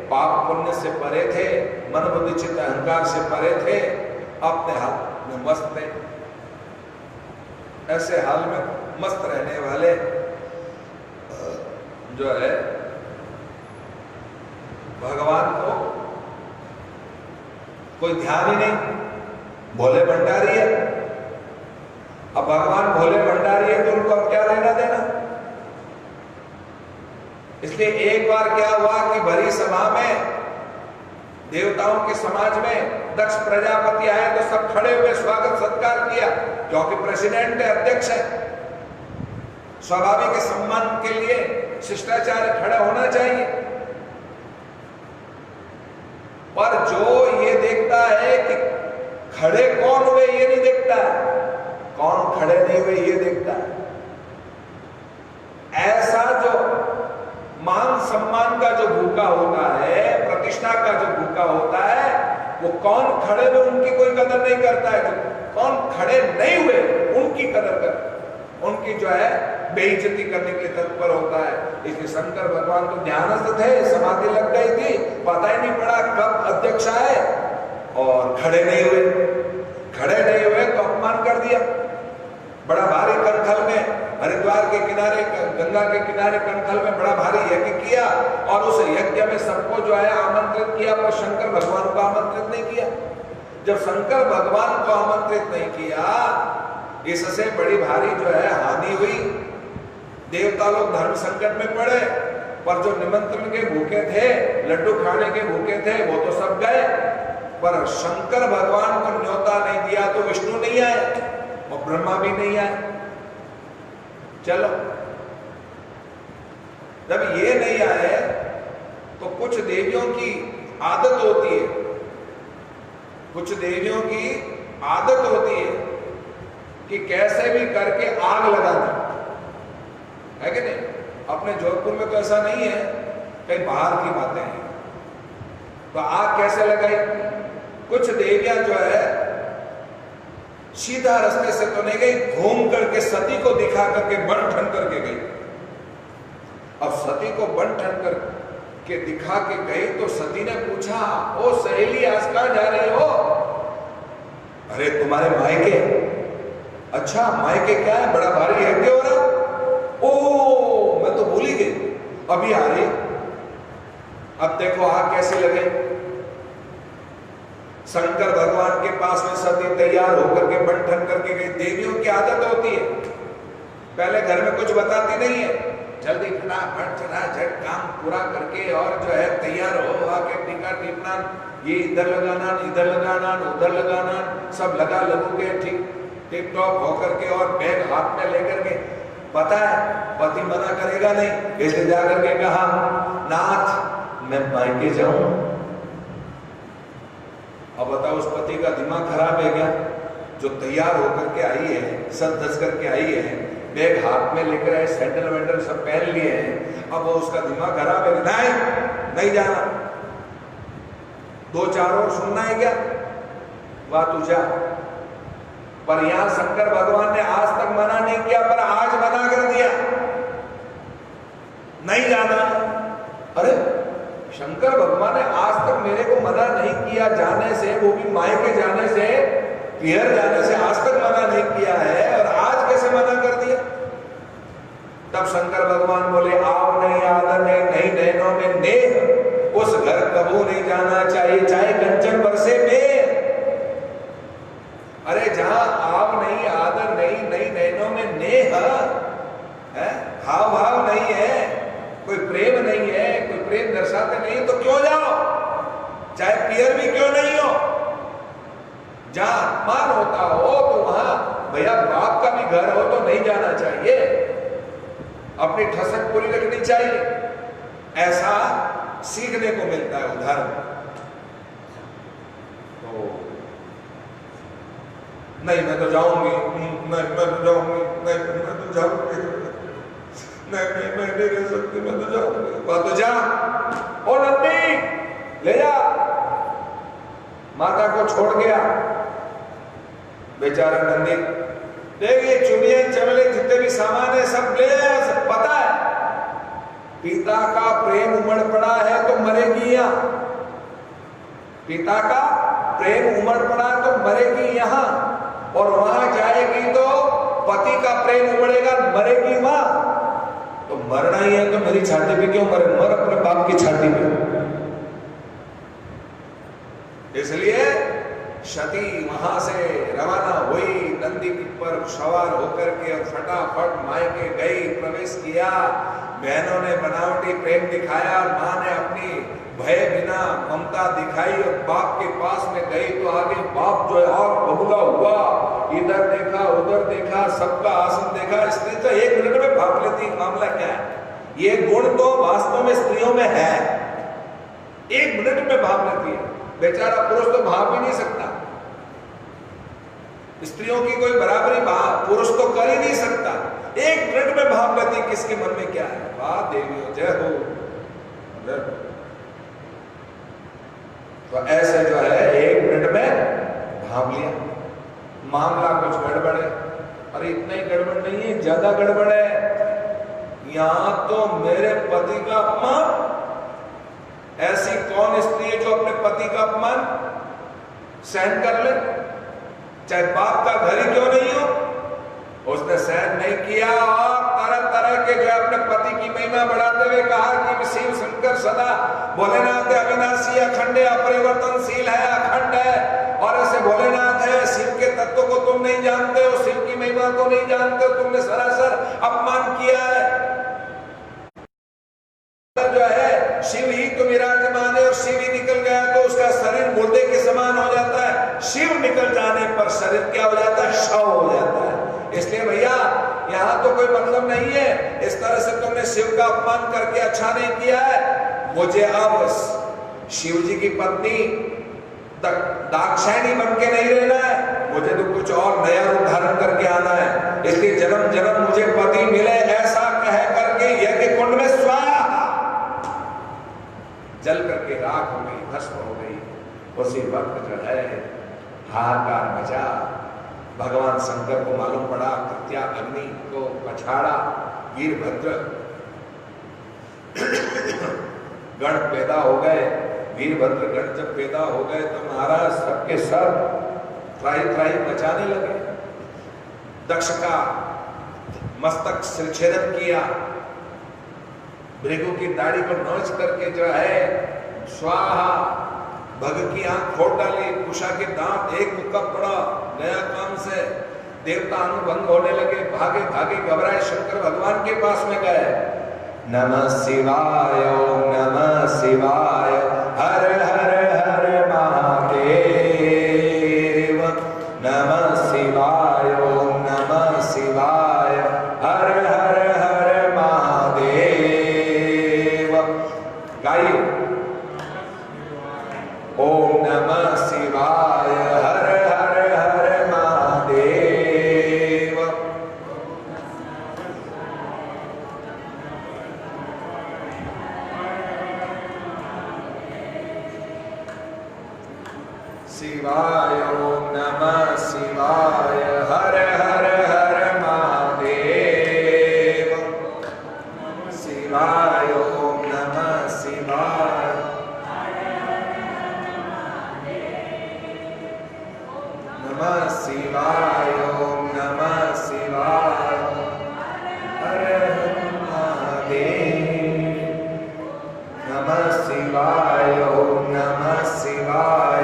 पाप पुण्य से परे थे, मन बुद्धि चित्त अहंकार से परे थे, अपने हाथ में मस्त थे। ऐसे हाल में मस्त रहने वाले जो है भगवान को कोई ध्यान ही नहीं, भोले भंडारी है। अब भगवान भोले भंडारी है तो उनको अब क्या लेना देना। इसलिए एक बार क्या हुआ कि भरी सभा में देवताओं के समाज में दक्ष प्रजापति आए तो सब खड़े हुए स्वागत सत्कार किया, क्योंकि प्रेसिडेंट है, अध्यक्ष है। स्वाभाविक सम्मान के लिए शिष्टाचार खड़ा होना चाहिए। पर जो ये देखता है कि खड़े कौन हुए ये नहीं देखता है, कौन खड़े नहीं हुए ये देखता है। ऐसा जो मान सम्मान का जो भूखा होता है, प्रतिष्ठा का जो भूखा होता है, वो कौन खड़े हुए उनकी कोई कदर नहीं करता है, कौन खड़े नहीं हुए उनकी कदर करता है, उनकी जो है बेइज्जती करने के लिए तत्पर होता है। इसलिए शंकर भगवान तो ध्यानस्थ थे, समाधि लग गई थी, पता ही नहीं पड़ा कब अध्यक्ष आए और खड़े नहीं हुए। खड़े नहीं हुए तो अपमान कर दिया। बड़ा भारी कनखल में हरिद्वार के किनारे, गंगा के किनारे कनखल में बड़ा भारी यज्ञ किया और उस यज्ञ में सबको जो है आमंत्रित किया, पर शंकर भगवान को आमंत्रित नहीं किया। जब शंकर भगवान को आमंत्रित नहीं किया, इससे बड़ी भारी जो है हानि हुई। देवता लोग धर्म संकट में पड़े, पर जो निमंत्रण के भूखे थे, लड्डू खाने के भूखे थे, वो तो सब गए, पर शंकर भगवान को न्योता नहीं दिया तो विष्णु नहीं आए और ब्रह्मा भी नहीं आए। चलो, जब ये नहीं आए तो कुछ देवियों की आदत होती है, कुछ देवियों की आदत होती है कि कैसे भी करके आग लगाना है कि नहीं। अपने जोधपुर में तो ऐसा नहीं है, कहीं बाहर की बातें हैं। तो आग कैसे लगाई? कुछ देवियां जो है सीधा रास्ते से तो नहीं गई, घूम करके सती को दिखा करके बन ठन करके गई। अब सती को बन ठन करके दिखा के गई तो सती ने पूछा, ओ सहेली आज कहां जा रही हो? अरे तुम्हारे मायके। अच्छा मायके क्या है, बड़ा भारी है क्यों हो रहा? ओ मैं तो भूल ही गई, अभी आ रही। अब देखो आग कैसे लगे। शंकर भगवान के पास में सती तैयार होकर के बन ठन करके गई। देवियों की आदत होती है, पहले घर में कुछ बताती नहीं है, जल्दी फटाफट झट काम पूरा करके और जो है तैयार हो आके टीका टीपना, ये इधर लगाना, इधर लगाना, उधर लगाना, सब लगा लगू के ठीक टिप टॉप होकर के और बैग हाथ में लेकर के। पता है पति मना करेगा नहीं, इसलिए जाकर के कहा, नाथ मैं मायके जाऊं। अब बताओ उस पति का दिमाग खराब है क्या, जो तैयार होकर के आई है, सज धज करके आई है, बैग हाथ में लेकर आए, सैंडल वैंडल सब पहन लिए हैं, अब वो उसका दिमाग खराब है। नहीं जाना, दो चार और सुनना है क्या, वाह तू जा। पर यहां शंकर भगवान ने आज तक मना नहीं किया, पर आज मना कर दिया, नहीं जाना। अरे शंकर भगवान ने आज तक मेरे को मना नहीं किया जाने से, वो भी मायके जाने से, पियर जाने से आज तक मना नहीं किया है, और आज कैसे मना कर दिया? तब शंकर भगवान बोले, आव नहीं आदर नहीं, नहीं नैनों में नेह, उस घर कबू नहीं जाना चाहिए, चाहे कंचन बरसे में। अरे जहां आव नहीं आदर नहीं, नहीं नैनों में नेह है, हाव भाव नहीं है, कोई प्रेम नहीं है, कोई प्रेम दर्शाते नहीं, तो क्यों जाओ, चाहे पियर भी क्यों नहीं हो। जहां अपमान होता हो तो वहां भैया बाप का भी घर हो तो नहीं जाना चाहिए, अपनी ठसक पूरी रखनी चाहिए। ऐसा सीखने को मिलता है उदाहरण। तो नहीं मैं तो जाऊंगी, नहीं मैं तो जाऊंगी, नहीं मैं तो जाऊंगी, नहीं मैं नहीं रह सकती, मैं तो जाऊंगी। वह तो जा, ओ नंदी ले जा। माता को छोड़ गया बेचारा नंदी, देखिए चुड़िया चमले जितने भी सामान है सब ले आया, सब पता है पिता का प्रेम उमड़ पड़ा है तो मरेगी यहां, पिता का प्रेम उमड़ पड़ा तो मरेगी यहां, और वहां जाएगी तो पति का प्रेम उमड़ेगा, मरेगी वहां। तो मरना ही है तो मेरी छाती पे क्यों मरे, मर अपने बाप की छाती पे। इसलिए सती वहां से रवाना हुई, नंदी पर सवार होकर के और फटाफट मायके गई, प्रवेश किया। बहनों ने बनावटी प्रेम दिखाया, मां ने अपनी भय बिना ममता दिखाई और बाप के पास में गई तो आगे बाप जो है और बबूला हुआ, इधर देखा उधर देखा, सबका आसन देखा। स्त्री तो एक मिनट में भाग लेती है, मामला क्या है, ये गुण तो वास्तव में स्त्रियों में है, एक मिनट में भाग लेती है। बेचारा पुरुष तो भाग भी नहीं सकता, स्त्रियों की कोई बराबरी पुरुष तो कर ही नहीं सकता, एक मिनट में भाग लेती किसके मन में क्या है। वाह देवियों जय हो। तो ऐसे जो है एक मिनट में भाग लिया। मामला कुछ गड़बड़ है, अरे इतना ही गड़बड़ नहीं है, ज्यादा गड़बड़ है। यहां तो मेरे पति का अपमान, ऐसी कौन स्त्री है जो अपने पति का अपमान सहन कर ले, चाहे बाप का घर ही क्यों नहीं हो, उसने सहन नहीं किया और तरह तरह के जो अपने पति की महिमा बढ़ाते हुए कहा कि शिव शंकर सदा भोलेनाथ अविनाशी अखंड है, अपरिवर्तनशील है, अखंड है, और ऐसे भोलेनाथ है, शिव के तत्व को तुम नहीं जानते हो, शिव की महिमा को नहीं जानते हो, तुमने सरासर अपमान किया है। जो है शिव ही तो विराजमान है, और शिव ही निकल गया तो उसका शरीर मुर्दे के समान हो जाता है, शिव निकल जाने पर शरीर क्या हो जाता है, शव हो जाता है। इसलिए भैया यहाँ तो कोई मतलब नहीं है, इस तरह से तुमने शिव का अपमान करके अच्छा नहीं किया है। मुझे अब शिव जी की पत्नी दाक्षायणी बन के नहीं रहना है, मुझे तो कुछ और नया रूप धारण करके आना है। इसलिए जन्म जन्म मुझे पति मिले ऐसा कह करके यज्ञ कुंड में स्वाहा जल करके राख हो गई, भस्म हो गई। उसी वक्त जो है हाहाकार मचा। भगवान शंकर को मालूम पड़ा, कृत्या अग्नि को पछाड़ा, वीरभद्र गण पैदा हो गए। वीरभद्र गण जब पैदा हो गए तो महाराज सबके सब त्राही त्राही मचाने लगे। दक्ष का मस्तक सिरछेदन किया, भृगु की दाढ़ी को नोच करके जो है स्वाहा, भग की आंख फोड़ डाली, कुशा के दांत एक मुक्का पड़ा। नया काम से देवता अनुभंग होने लगे, भागे भागे घबराए शंकर भगवान के पास में गए। नमः शिवाय, ओम नमः शिवाय, हर हर हर महादेव। नमः शिवाय, ओम नमः शिवाय, हर हर हर महादेव। गाइए, ओम नमः शिवाय, हर हर हर महादेव। शिवाय, ओम नमः शिवाय, हर हर हर महादेव। शिवाय, ओम नमः शिवाय, नमः शिवाय, ओम नमः शिवाय, हर हर महादेव। नमः शिवाय, ओम नमः शिवाय,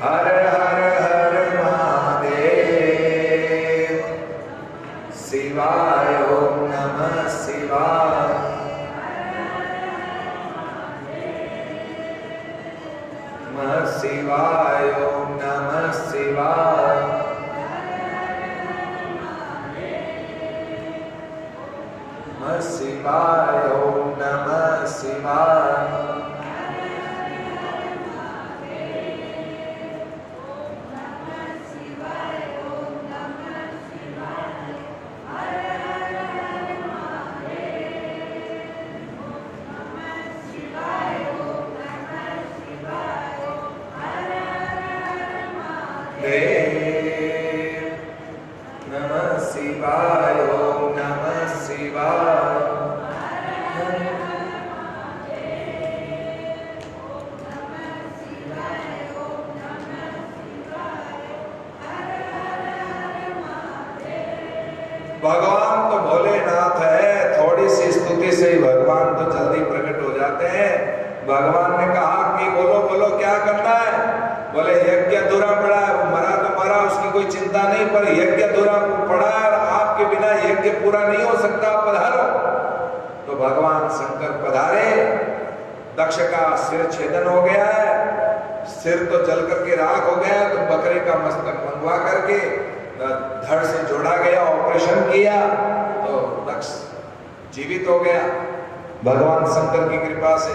हर हर हर महादेव। शिवाय, ओम नमः शिवाय, नमः शिवाय, ओम नमः शिवाय, नमः शिवाय, ओम नमः शिवाय, नमः शिवाय, ओम नमः शिवाय, भगवान तो भोलेनाथ है, थोड़ी सी स्तुति से ही भगवान तो जल्दी प्रकट हो जाते हैं। भगवान ने कहा कि बोलो बोलो क्या करना है। बोले यज्ञ अधूरा पड़ा है, वो मरा तो मरा, उसकी कोई चिंता नहीं, पर यज्ञ अधूरा पड़ा है और आपके बिना यज्ञ पूरा नहीं हो सकता, पधारो। तो भगवान शंकर पधारे। दक्ष का सिर छेदन हो गया है, सिर तो जल करके राख हो गया, तो बकरे का मस्तक मंगवा करके धड़ से जोड़ा गया, ऑपरेशन किया तो दक्ष जीवित हो गया भगवान शंकर की कृपा से।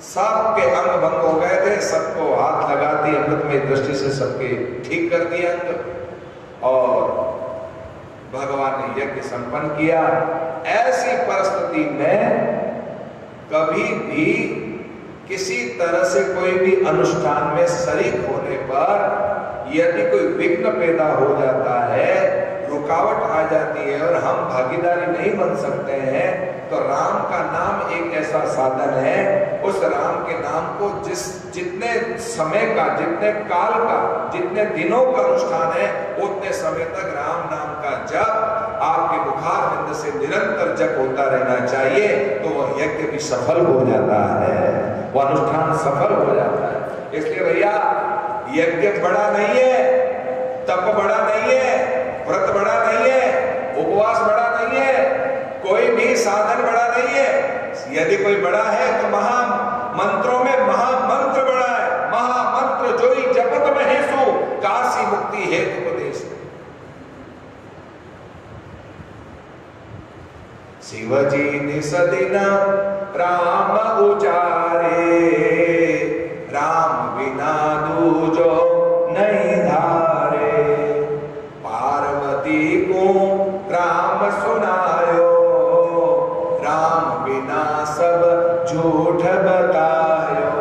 सबके अंग भंग हो गए थे, सबको हाथ लगा दी, अमृतमय दृष्टि से सबके ठीक कर दिए अंग, और भगवान ने यज्ञ संपन्न किया। ऐसी परिस्थिति में कभी भी किसी तरह से कोई भी अनुष्ठान में शरीक होने पर यदि कोई विघ्न पैदा हो जाता है, रुकावट आ जाती है और हम भागीदारी नहीं बन सकते हैं, तो राम का नाम एक ऐसा साधन है। उस राम के नाम को जितने समय का, जितने काल का, जितने दिनों का अनुष्ठान है, उतने समय तक राम नाम का जप आपके बुखार बिंद से निरंतर जप होता रहना चाहिए, तो वह यज्ञ भी सफल हो जाता है, वह अनुष्ठान सफल हो जाता है। इसलिए भैया यज्ञ बड़ा नहीं है, तप बड़ा नहीं है, व्रत बड़ा नहीं है, उपवास बड़ा नहीं है, कोई भी साधन बड़ा नहीं है। यदि कोई बड़ा है तो महामंत्रों में महामंत्र बड़ा है। महामंत्र जो ही जपत महेशु, काशी मुक्ति हेतु उपदेश। शिवजी निसदिन राम उचारे, राम बिना दूजो नहीं धारे। पार्वती को राम सुनायो, राम बिना सब झूठ बतायो।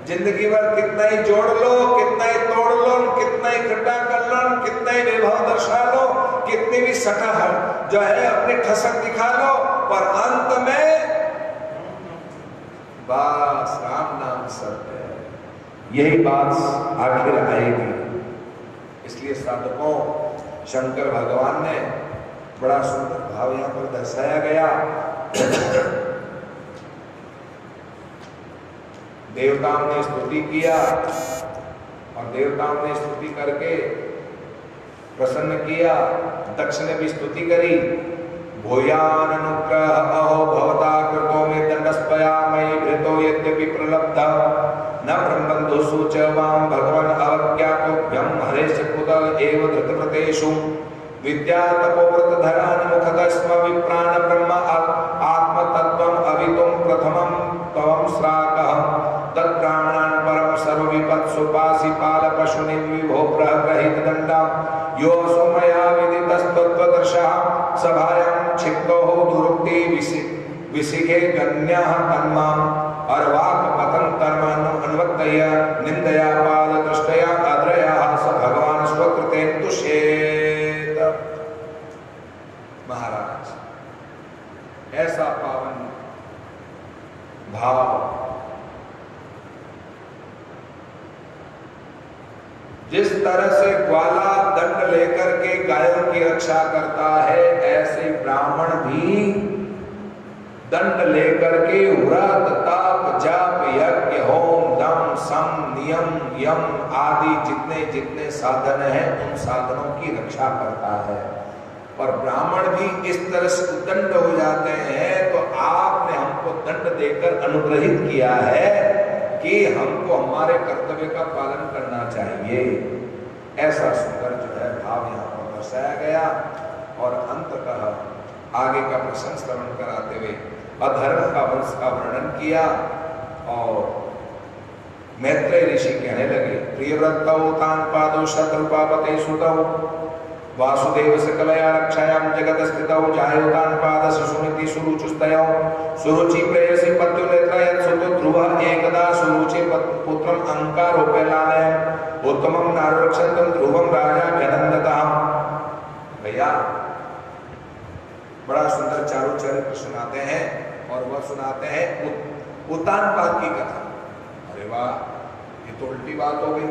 जिंदगी भर कितना ही जोड़ लो, कितना ही तोड़ लो, कितना ही इकट्ठा कर लो, कितना ही वैभव दर्शा लो, कितनी भी सटह जो है अपनी ठसक दिखा लो, पर अंत में बस राम नाम सत्य है, यही बात आखिर आएगी। इसलिए साधकों, शंकर भगवान ने बड़ा सुंदर भाव यहां पर दर्शाया गया। देवताओं ने स्तुति किया और देवताओं ने स्तुति करके प्रसन्न किया। दक्ष ने भी स्तुति करी। भूयान अनुग्रह अहो भवता कृतो में दंडस्पया मयि भृतो यद्यपि प्रलब्ध न ब्रह्मबंधु सूचवाम भगवन अवज्ञातोभ्यम हरेश कुतल एव धृतव्रतेषु विद्या तपोव्रत धरान मुखतः स्म विप्राण ब्रह्म आत्म तत्वम अवितुम प्रथमम तवम श्राकः तत्ब्राह्मणान् परम सर्व विपत् सुपासी पाल पशुनि विभो प्रहित दंडा यो सुमया विदितस्तत्वदर्शः सभायां क्षिप्तो दुरुक्ति विसिखे गण्यः तन्मां अर्वाक पतन कर्मानु अन्वत्तया निंदया पाद दृष्टया अद्रया स भगवान स्वकृते तुष्येत। महाराज, ऐसा पावन भाव जिस तरह से ग्वाला दंड लेकर के गायों की रक्षा करता है, ऐसे ब्राह्मण भी दंड लेकर के व्रत तप जप यज्ञ होम दम सम नियम यम आदि जितने जितने साधन हैं उन साधनों की रक्षा करता है। और ब्राह्मण भी इस तरह से उद्दंड हो जाते हैं, तो आपने हमको दंड देकर अनुग्रहित किया है कि हमको हमारे कर्तव्य का पालन करना चाहिए। ऐसा सुंदर जो है भाव यहाँ पर दर्शाया गया। और अंततः आगे का प्रसंग श्रवण कराते हुए अधर्म का वंश का वर्णन किया। और मैत्रेय ऋषि कहने लगे, प्रियव्रतौ तान पादौ शत्रुपापते सुतौ वासुदेव सकलया रक्षायां जगत स्थितौ जायोतान पादस सुमिति सुरुचिस्तयौ सुरुचि प्रेयसी पत्यो नेत्रयत् सुतो ध्रुवः एकदा सुरुचि पुत्रम अंकारोपेलाने उत्तमं नारक्षन्तम ध्रुवं राजा अभिनंदतः। भैया बड़ा सुंदर चारों चरित्र सुनाते हैं और वह सुनाते हैं उत्तानपाद की कथा। अरे वाह, ये तो उल्टी बात हो गई।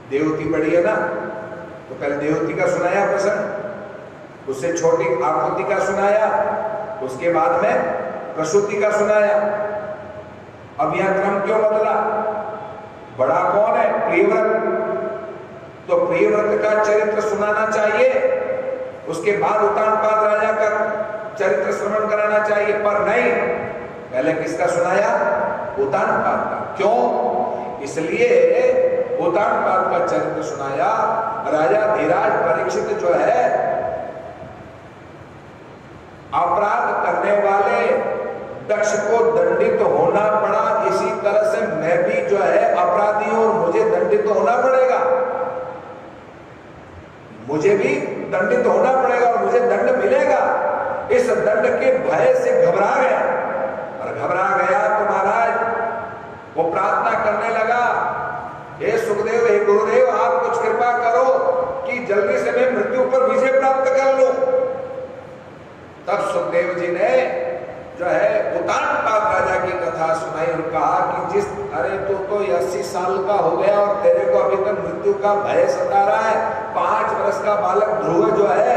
देवती बड़ी है ना, तो पहले देवती का सुनाया प्रसंग, उससे छोटी आकृति का सुनाया, उसके बाद में प्रसूति का सुनाया। अब यह क्रम क्यों बदला? बड़ा कौन है? प्रियव्रत। तो प्रियव्रत का चरित्र सुनाना चाहिए, उसके बाद उत्तानपाद राजा का चरित्र श्रवण कराना चाहिए, पर नहीं, पहले किसका सुनाया? उत्तानपाद का। क्यों? इसलिए उत्तानपाद का चरित्र सुनाया। राजा धीराज परीक्षित जो है अपराध करने वाले दक्ष को दंडित होना पड़ा, इसी तरह से मैं भी जो है अपराधी हूं और मुझे दंडित होना पड़ेगा, मुझे भी दंडित होना पड़ेगा और मुझे दंड मिलेगा। इस दंड के भय से घबरा गया, और घबरा गया तो महाराज वो प्रार्थना करने लगा, हे सुखदेव, हे गुरुदेव, आप कुछ कृपा करो कि जल्दी से मैं मृत्यु पर विजय प्राप्त कर लूं। तब सुखदेव जी ने जो है उत्तानपाद राजा की कथा सुनाई और कहा कि जिस अरे तू तो 80 साल का हो गया और तेरे को अभी तक मृत्यु का भय सता रहा है। 5 वर्ष का बालक ध्रुव जो है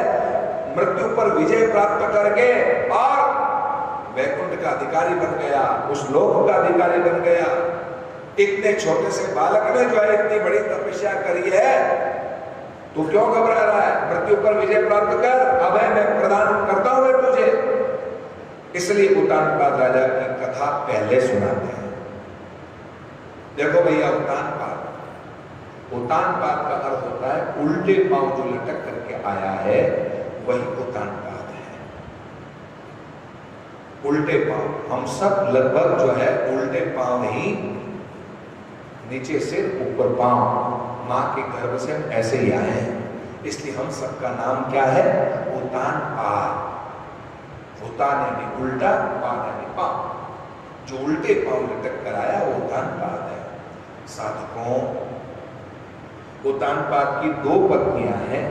मृत्यु पर विजय प्राप्त करके और वैकुंठ का अधिकारी बन गया, उस लोक का अधिकारी बन गया। इतने छोटे से बालक ने जो है इतनी बड़ी तपस्या करी है, तू क्यों घबरा रहा है? मृत्यु पर विजय प्राप्त कर, अभय मैं प्रदान करता हूं मैं तुझे। इसलिए उत्तानपाद राजा की कथा पहले सुनाते हैं। देखो भैया, उत्तानपाद का अर्थ होता है उल्टे पांव जो लटक करके आया है, वही उत्तानपाद है। उल्टे पांव, हम सब लगभग जो है उल्टे पांव ही, नीचे सिर ऊपर पांव, मां के गर्भ से हम ऐसे ही आए हैं। इसलिए हम सबका नाम क्या है? उत्तानपाद। उत्तान यानी उल्टा, पाद यानी पांव। जो उल्टे पांव लटक कर आया वो उत्तानपाद है। साधकों, उत्तानपाद की 2 पत्नियां हैं,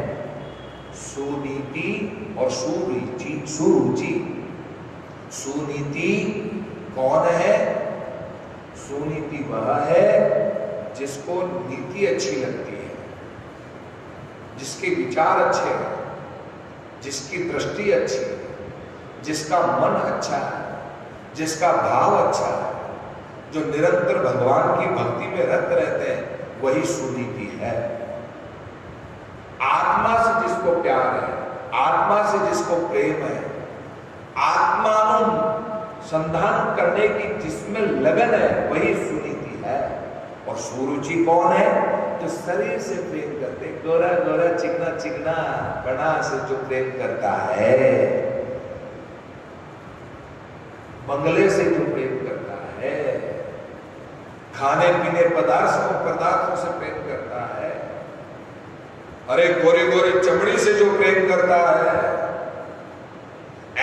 सुनीति और सुरुचि। सुनीति कौन है? सुनीति वह है जिसको नीति अच्छी लगती है, जिसके विचार अच्छे हैं, जिसकी दृष्टि अच्छी है, जिसका मन अच्छा है, जिसका भाव अच्छा है, जो निरंतर भगवान की भक्ति में रत रहते हैं, वही सुनीति है। आत्मा से जिसको प्यार है, आत्मा से जिसको प्रेम है, आत्मानुसंधान करने की जिसमें लगन है, वही सुनीति है। और सुरुचि कौन है? जो शरीर से प्रेम करते, गोरा गोरा चिकना चिकना बना से जो प्रेम करता है, बंगले से जो प्रेम करता है, खाने पीने पदार्थों से प्रेम करता है, अरे गोरी गोरी चमड़ी से जो प्रेम करता है,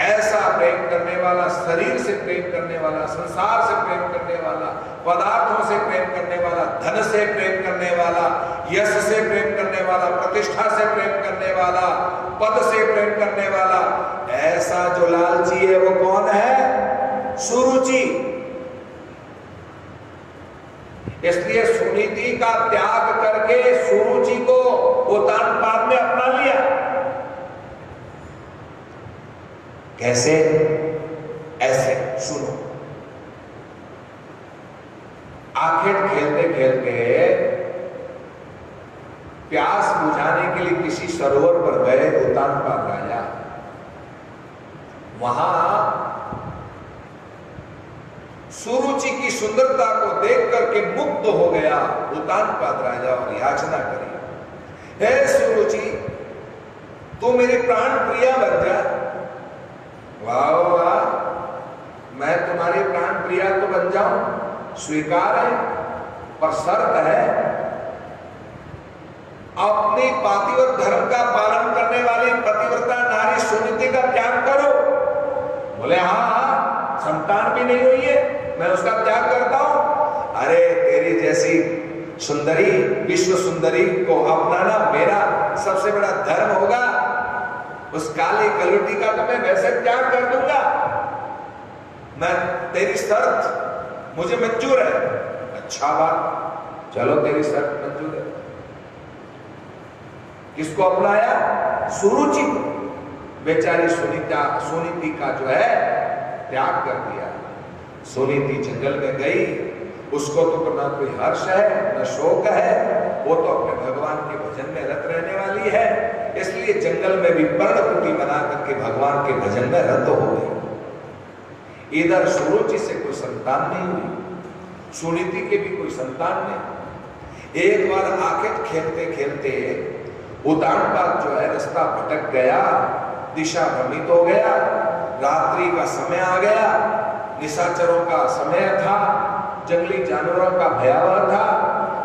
ऐसा प्रेम करने वाला, शरीर से प्रेम करने वाला, संसार से प्रेम करने वाला, पदार्थों से प्रेम करने वाला, धन से प्रेम करने वाला, यश से प्रेम करने वाला, प्रतिष्ठा से प्रेम करने वाला, पद से प्रेम करने वाला, ऐसा जो लालची है वो कौन है? सुरुचि। इसलिए सुनीति का त्याग करके सुरुचि को उत्तानपाद में अपना लिया। कैसे? ऐसे सुनो। आखेट खेलते खेलते प्यास बुझाने के लिए किसी सरोवर पर गए उत्तानपाद राजा। वहां सुरुचि की सुंदरता को देख करके मुग्ध हो गया उत्तानपाद राजा और याचना करी, हे सुरुचि, तू मेरी प्राण प्रिया बन जा। वाह वाह, मैं तुम्हारी प्राण प्रिया तो बन जाऊं, स्वीकार है, पर शर्त है, अपनी पातिव्रत धर्म का पालन करने वाली पतिव्रता नारी सुनीति का त्याग करो। बोले हाँ, संतान भी नहीं हुई है, मैं उसका त्याग करता हूं। अरे तेरी जैसी सुंदरी, विश्व सुंदरी को अपनाना मेरा सबसे बड़ा धर्म होगा, उस काली कलुटी का तो मैं वैसे त्याग कर दूंगा। मैं तेरी शर्त मुझे मंजूर है। अच्छा बात, चलो तेरी शर्त मंजूर है। किसको अपनाया? सुरुचि को। बेचारी सुनीति का जो है त्याग कर दिया। सुनीति जंगल में गई, उसको तो ना कोई हर्ष है न शोक है, वो तो अपने भगवान के भजन में रत रहने वाली है। इसलिए जंगल में भी पर्णकुटी बना करके भगवान के भजन में रत हो गई। इधर सुरुचि से कोई संतान नहीं हुई, सुनीति के भी कोई संतान नहीं। एक बार आखेट खेलते खेलते उत्तानपाद जो है रास्ता भटक गया, दिशा भ्रमित हो गया, रात्रि का समय आ गया, निशाचरों का समय था, जंगली जानवरों का भयावह था।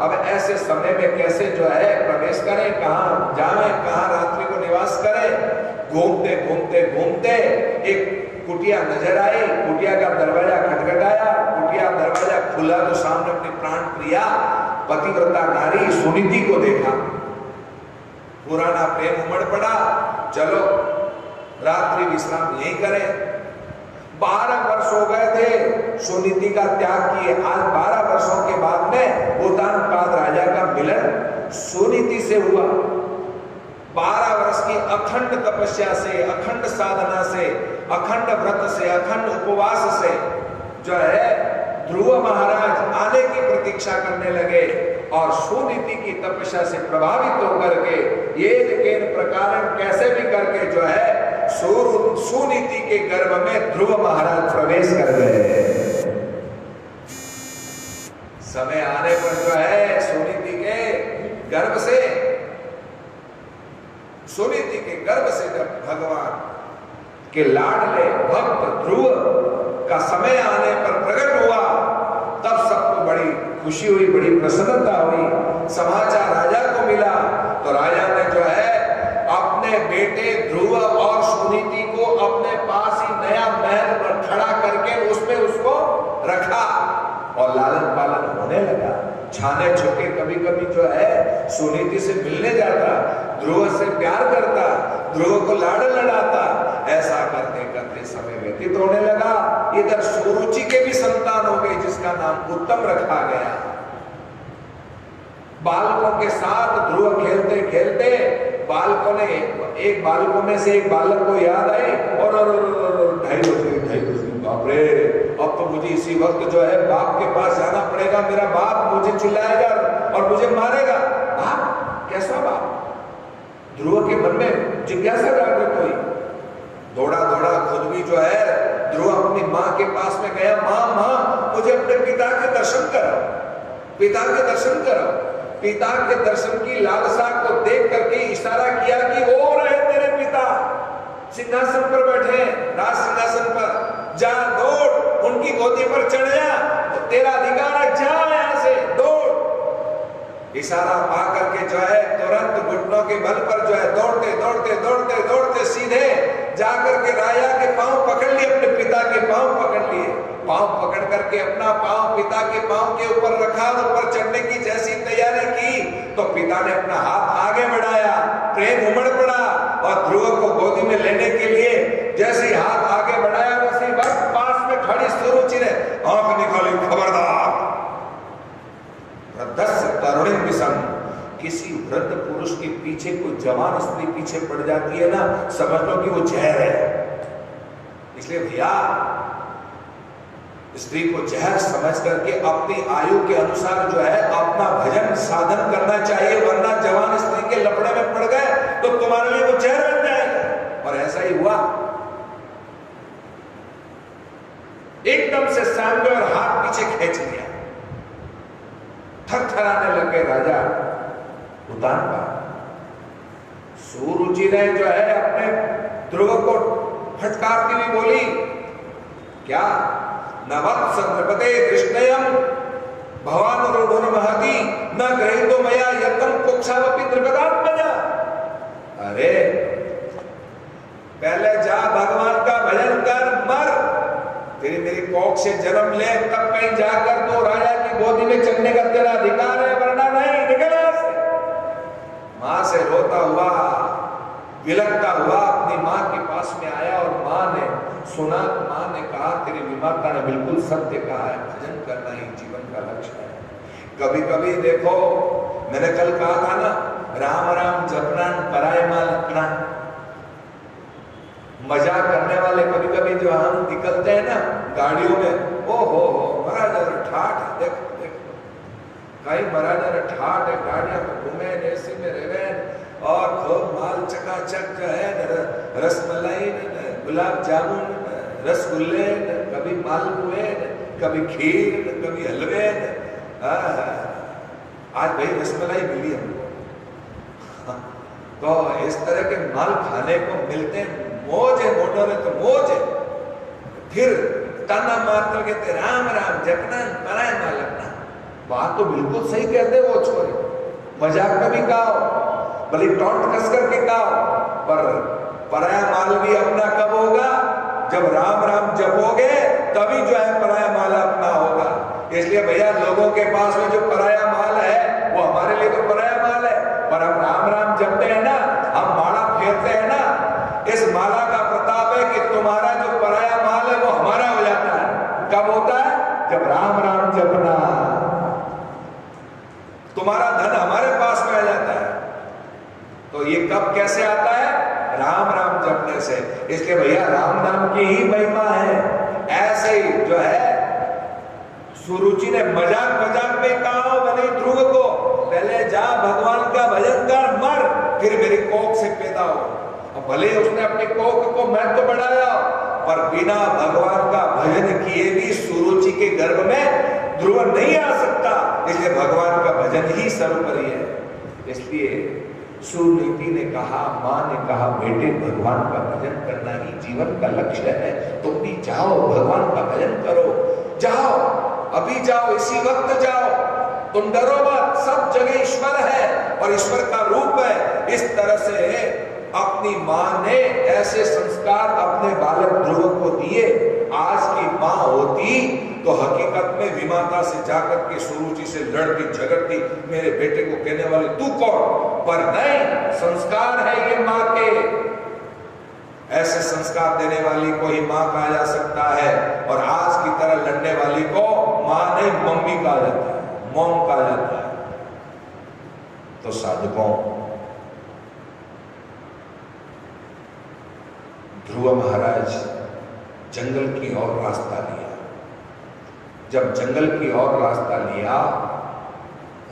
अब ऐसे समय में कैसे जो है प्रवेश करें, कहां जाएं, कहां रात्रि को निवास करें। घूमते घूमते घूमते एक कुटिया नजर आई, कुटिया का दरवाजा खटखटाया, कुटिया दरवाजा खुला तो सामने अपनी प्राण प्रिया पतिव्रता नारी सुनीति को देखा। पुराना प्रेम उमड़ पड़ा, चलो रात्रि विश्राम यही करें। 12 वर्ष हो गए थे सुनीति का त्याग किए। आज 12 वर्षों के बाद में उत्तानपाद राजा का मिलन सुनीति से हुआ। 12 वर्ष की अखंड तपस्या से, अखंड साधना से, अखंड व्रत से, अखंड उपवास से जो है ध्रुव महाराज आने की प्रतीक्षा करने लगे और सुनीति की तपस्या से प्रभावित होकर के ये प्रकार कैसे भी करके जो है सुनीति के गर्भ में ध्रुव महाराज प्रवेश कर गए। समय आने पर जो है सुनीति के गर्भ से जब भगवान के लाडले भक्त ध्रुव का समय आने पर प्रकट हुआ, तब सबको बड़ी खुशी हुई, बड़ी प्रसन्नता हुई। समाचार राजा को मिला तो राजा ने जो है अपने बेटे ध्रुव और सुनीति को अपने पास ही नया महल पर खड़ा करके उसमें उसको रख छाने छुके कभी कभी जो है सुनीति से मिलने जाता, ध्रुव से प्यार करता, ध्रुव को लाड़ लड़ाता। ऐसा करते करते समय व्यतीत होने लगा। इधर सुरुचि के भी संतान हो गए जिसका नाम उत्तम रखा गया। बालकों के साथ ध्रुव खेलते खेलते बालकों ने एक बालकों में से एक बालक को याद आई और 2:30 बाप रे, अब तो मुझे इसी वक्त जो है बाप के पास जाना पड़ेगा। मेरा बाप मुझे चिल्लाएगा और मुझे मारेगा। बाप? कैसा बाप? ध्रुव के मन में जिज्ञासा जागृत हुई। दौड़ा दौड़ा खुद भी जो है ध्रुव अपनी माँ के पास में गया। माँ मुझे अपने पिता के दर्शन करो, पिता के दर्शन करो। पिता के दर्शन की लालसा को देख करके इशारा किया कि वो रहे तेरे पिता, सिंहासन पर बैठे, राज सिंहासन पर। जा दौड़, उनकी गोदी पर चढ़ जा, तो तेरा अधिकार है, जा यहां से दौड़। इशारा पा करके जो है तुरंत घुटनों के बल पर जो है दौड़ते दौड़ते दौड़ते दौड़ते सीधे जाकर के राजा के पांव पकड़ लिए, अपने पिता के पांव पकड़ लिए। पांव पकड़ करके अपना पांव पिता के पांव के ऊपर रखा और ऊपर चढ़ने की जैसी तैयारी की तो पिता ने अपना हाथ आगे बढ़ाया, प्रेम उमड़ पड़ा और ध्रुव को गोदी में लेने के लिए जैसे ही हाथ आगे बढ़ाया वैसे वक्त पास में खड़ी सुरुचि ने आंख निकाली, खबरदार। तरुणी विषम, किसी वृद्ध पुरुष के पीछे कोई जवान स्त्री पीछे पड़ जाती है ना, समझ लो कि वो जहर है। इसलिए भैया स्त्री को जहर समझ करके अपनी आयु के अनुसार जो है अपना भजन साधन करना चाहिए, वरना जवान स्त्री के लपड़े में पड़ गए तो तुम्हारे लिए वो जहर बन जाएगा। और ऐसा ही हुआ। एकदम से सामने और हाथ पीछे खींच लिया। थरथराने लगे राजा उतान का। सुरुचि ने जो है अपने ध्रुव को फटकारती हुई बोली, क्या नवत् संप्रपते कृष्णयम भवानुरूढ़ महति न गृहीतो मया यत्नं कुक्षावपि नृपदात्मजा। अरे पहले जा भगवान का भजन कर, मर, तेरी मेरी कोख से जन्म ले, तब कहीं जाकर तो राजा की गोदी में चढ़ने का तेरा अधिकार है, वरना नहीं। निकल यहां से। मां से रोता हुआ विलखता हुआ अपनी मां के पास में आया और मां ने सुना तो मां ने कहा, तेरी विमाता ने बिल्कुल सत्य कहा है, भजन करना ही जीवन का लक्ष्य है। कभी कभी देखो, मैंने कल कहा था ना, राम राम जपना पराय माल अपना। मजाक करने वाले कभी कभी जो हम निकलते हैं ना गाड़ियों में, ओ हो महाराज जरा ठाठ है, देखो देखो कहीं महाराज जरा ठाठ है, गाड़ियां घूमे एसी में रहे और खूब माल चकाचक जो है, रसमलाई, गुलाब जामुन, रसगुल्ले, कभी मालपुए, कभी खीर, कभी हलवे। आज भाई रसमलाई मिली हमको। तो इस तरह के माल खाने को मिलते, मौज है, मोटो ने तो मौज है। फिर ताना मारते कहते राम राम जपना पराय माल अपना। बात तो बिल्कुल सही कहते वो छोरे, मजाक में भी कहो, भले टॉन्ट कस करके कहो, पर पराया माल भी अपना कब होगा? जब राम राम जपोगे तभी जो है पराया माल अपना होगा। इसलिए भैया लोगों के पास में जो पराया माल है वो हमारे लिए तो पराया माल है, पर हम राम राम जपते हैं ना, हम माला फेरते हैं ना, इस माला का प्रताप है कि तुम्हारा जो पराया माल है वो हमारा हो जाता है। कब होता है? जब राम राम जपना, तुम्हारा धन हमारे पास में आ जाता है। तो ये कब कैसे आता है? राम राम जपने से। इसलिए भैया राम नाम की ही महिमा है। ऐसे ही जो है सुरुचि ने मजाक मजाक में कहा भले ध्रुव को, पहले जा भगवान का भजन कर, मर, फिर मेरी कोख से पैदा हो। भले उसने अपनी कोख को महत्व बढ़ाया, पर बिना भगवान का भजन किए भी सुरुचि के गर्भ में ध्रुव नहीं आ सकता। इसलिए भगवान का भजन ही सर्वोपरि है। इसलिए सुनीति ने कहा, मां ने कहा, बेटे भगवान का भजन करना ही जीवन का लक्ष्य है। तुम भी जाओ, भगवान का भजन करो, जाओ, अभी जाओ, इसी वक्त जाओ, तुम डरो मत, सब जगह ईश्वर है और ईश्वर का रूप है। इस तरह से अपनी मां ने ऐसे संस्कार अपने बालक ध्रुव को दिए। आज की मां होती तो हकीकत में विमाता से जाकर के सुरुचि से लड़ती झगड़ती मेरे बेटे को कहने वाले तू कौन, पर नहीं, संस्कार है ये माँ के। ऐसे संस्कार देने वाली को ही माँ कहा जा सकता है, और आज की तरह लड़ने वाली को माँ नहीं मम्मी कहा जाता है, मॉम कहा जाता है। तो साधकों, ध्रुव महाराज जंगल की ओर रास्ता लिया। जब जंगल की ओर रास्ता लिया,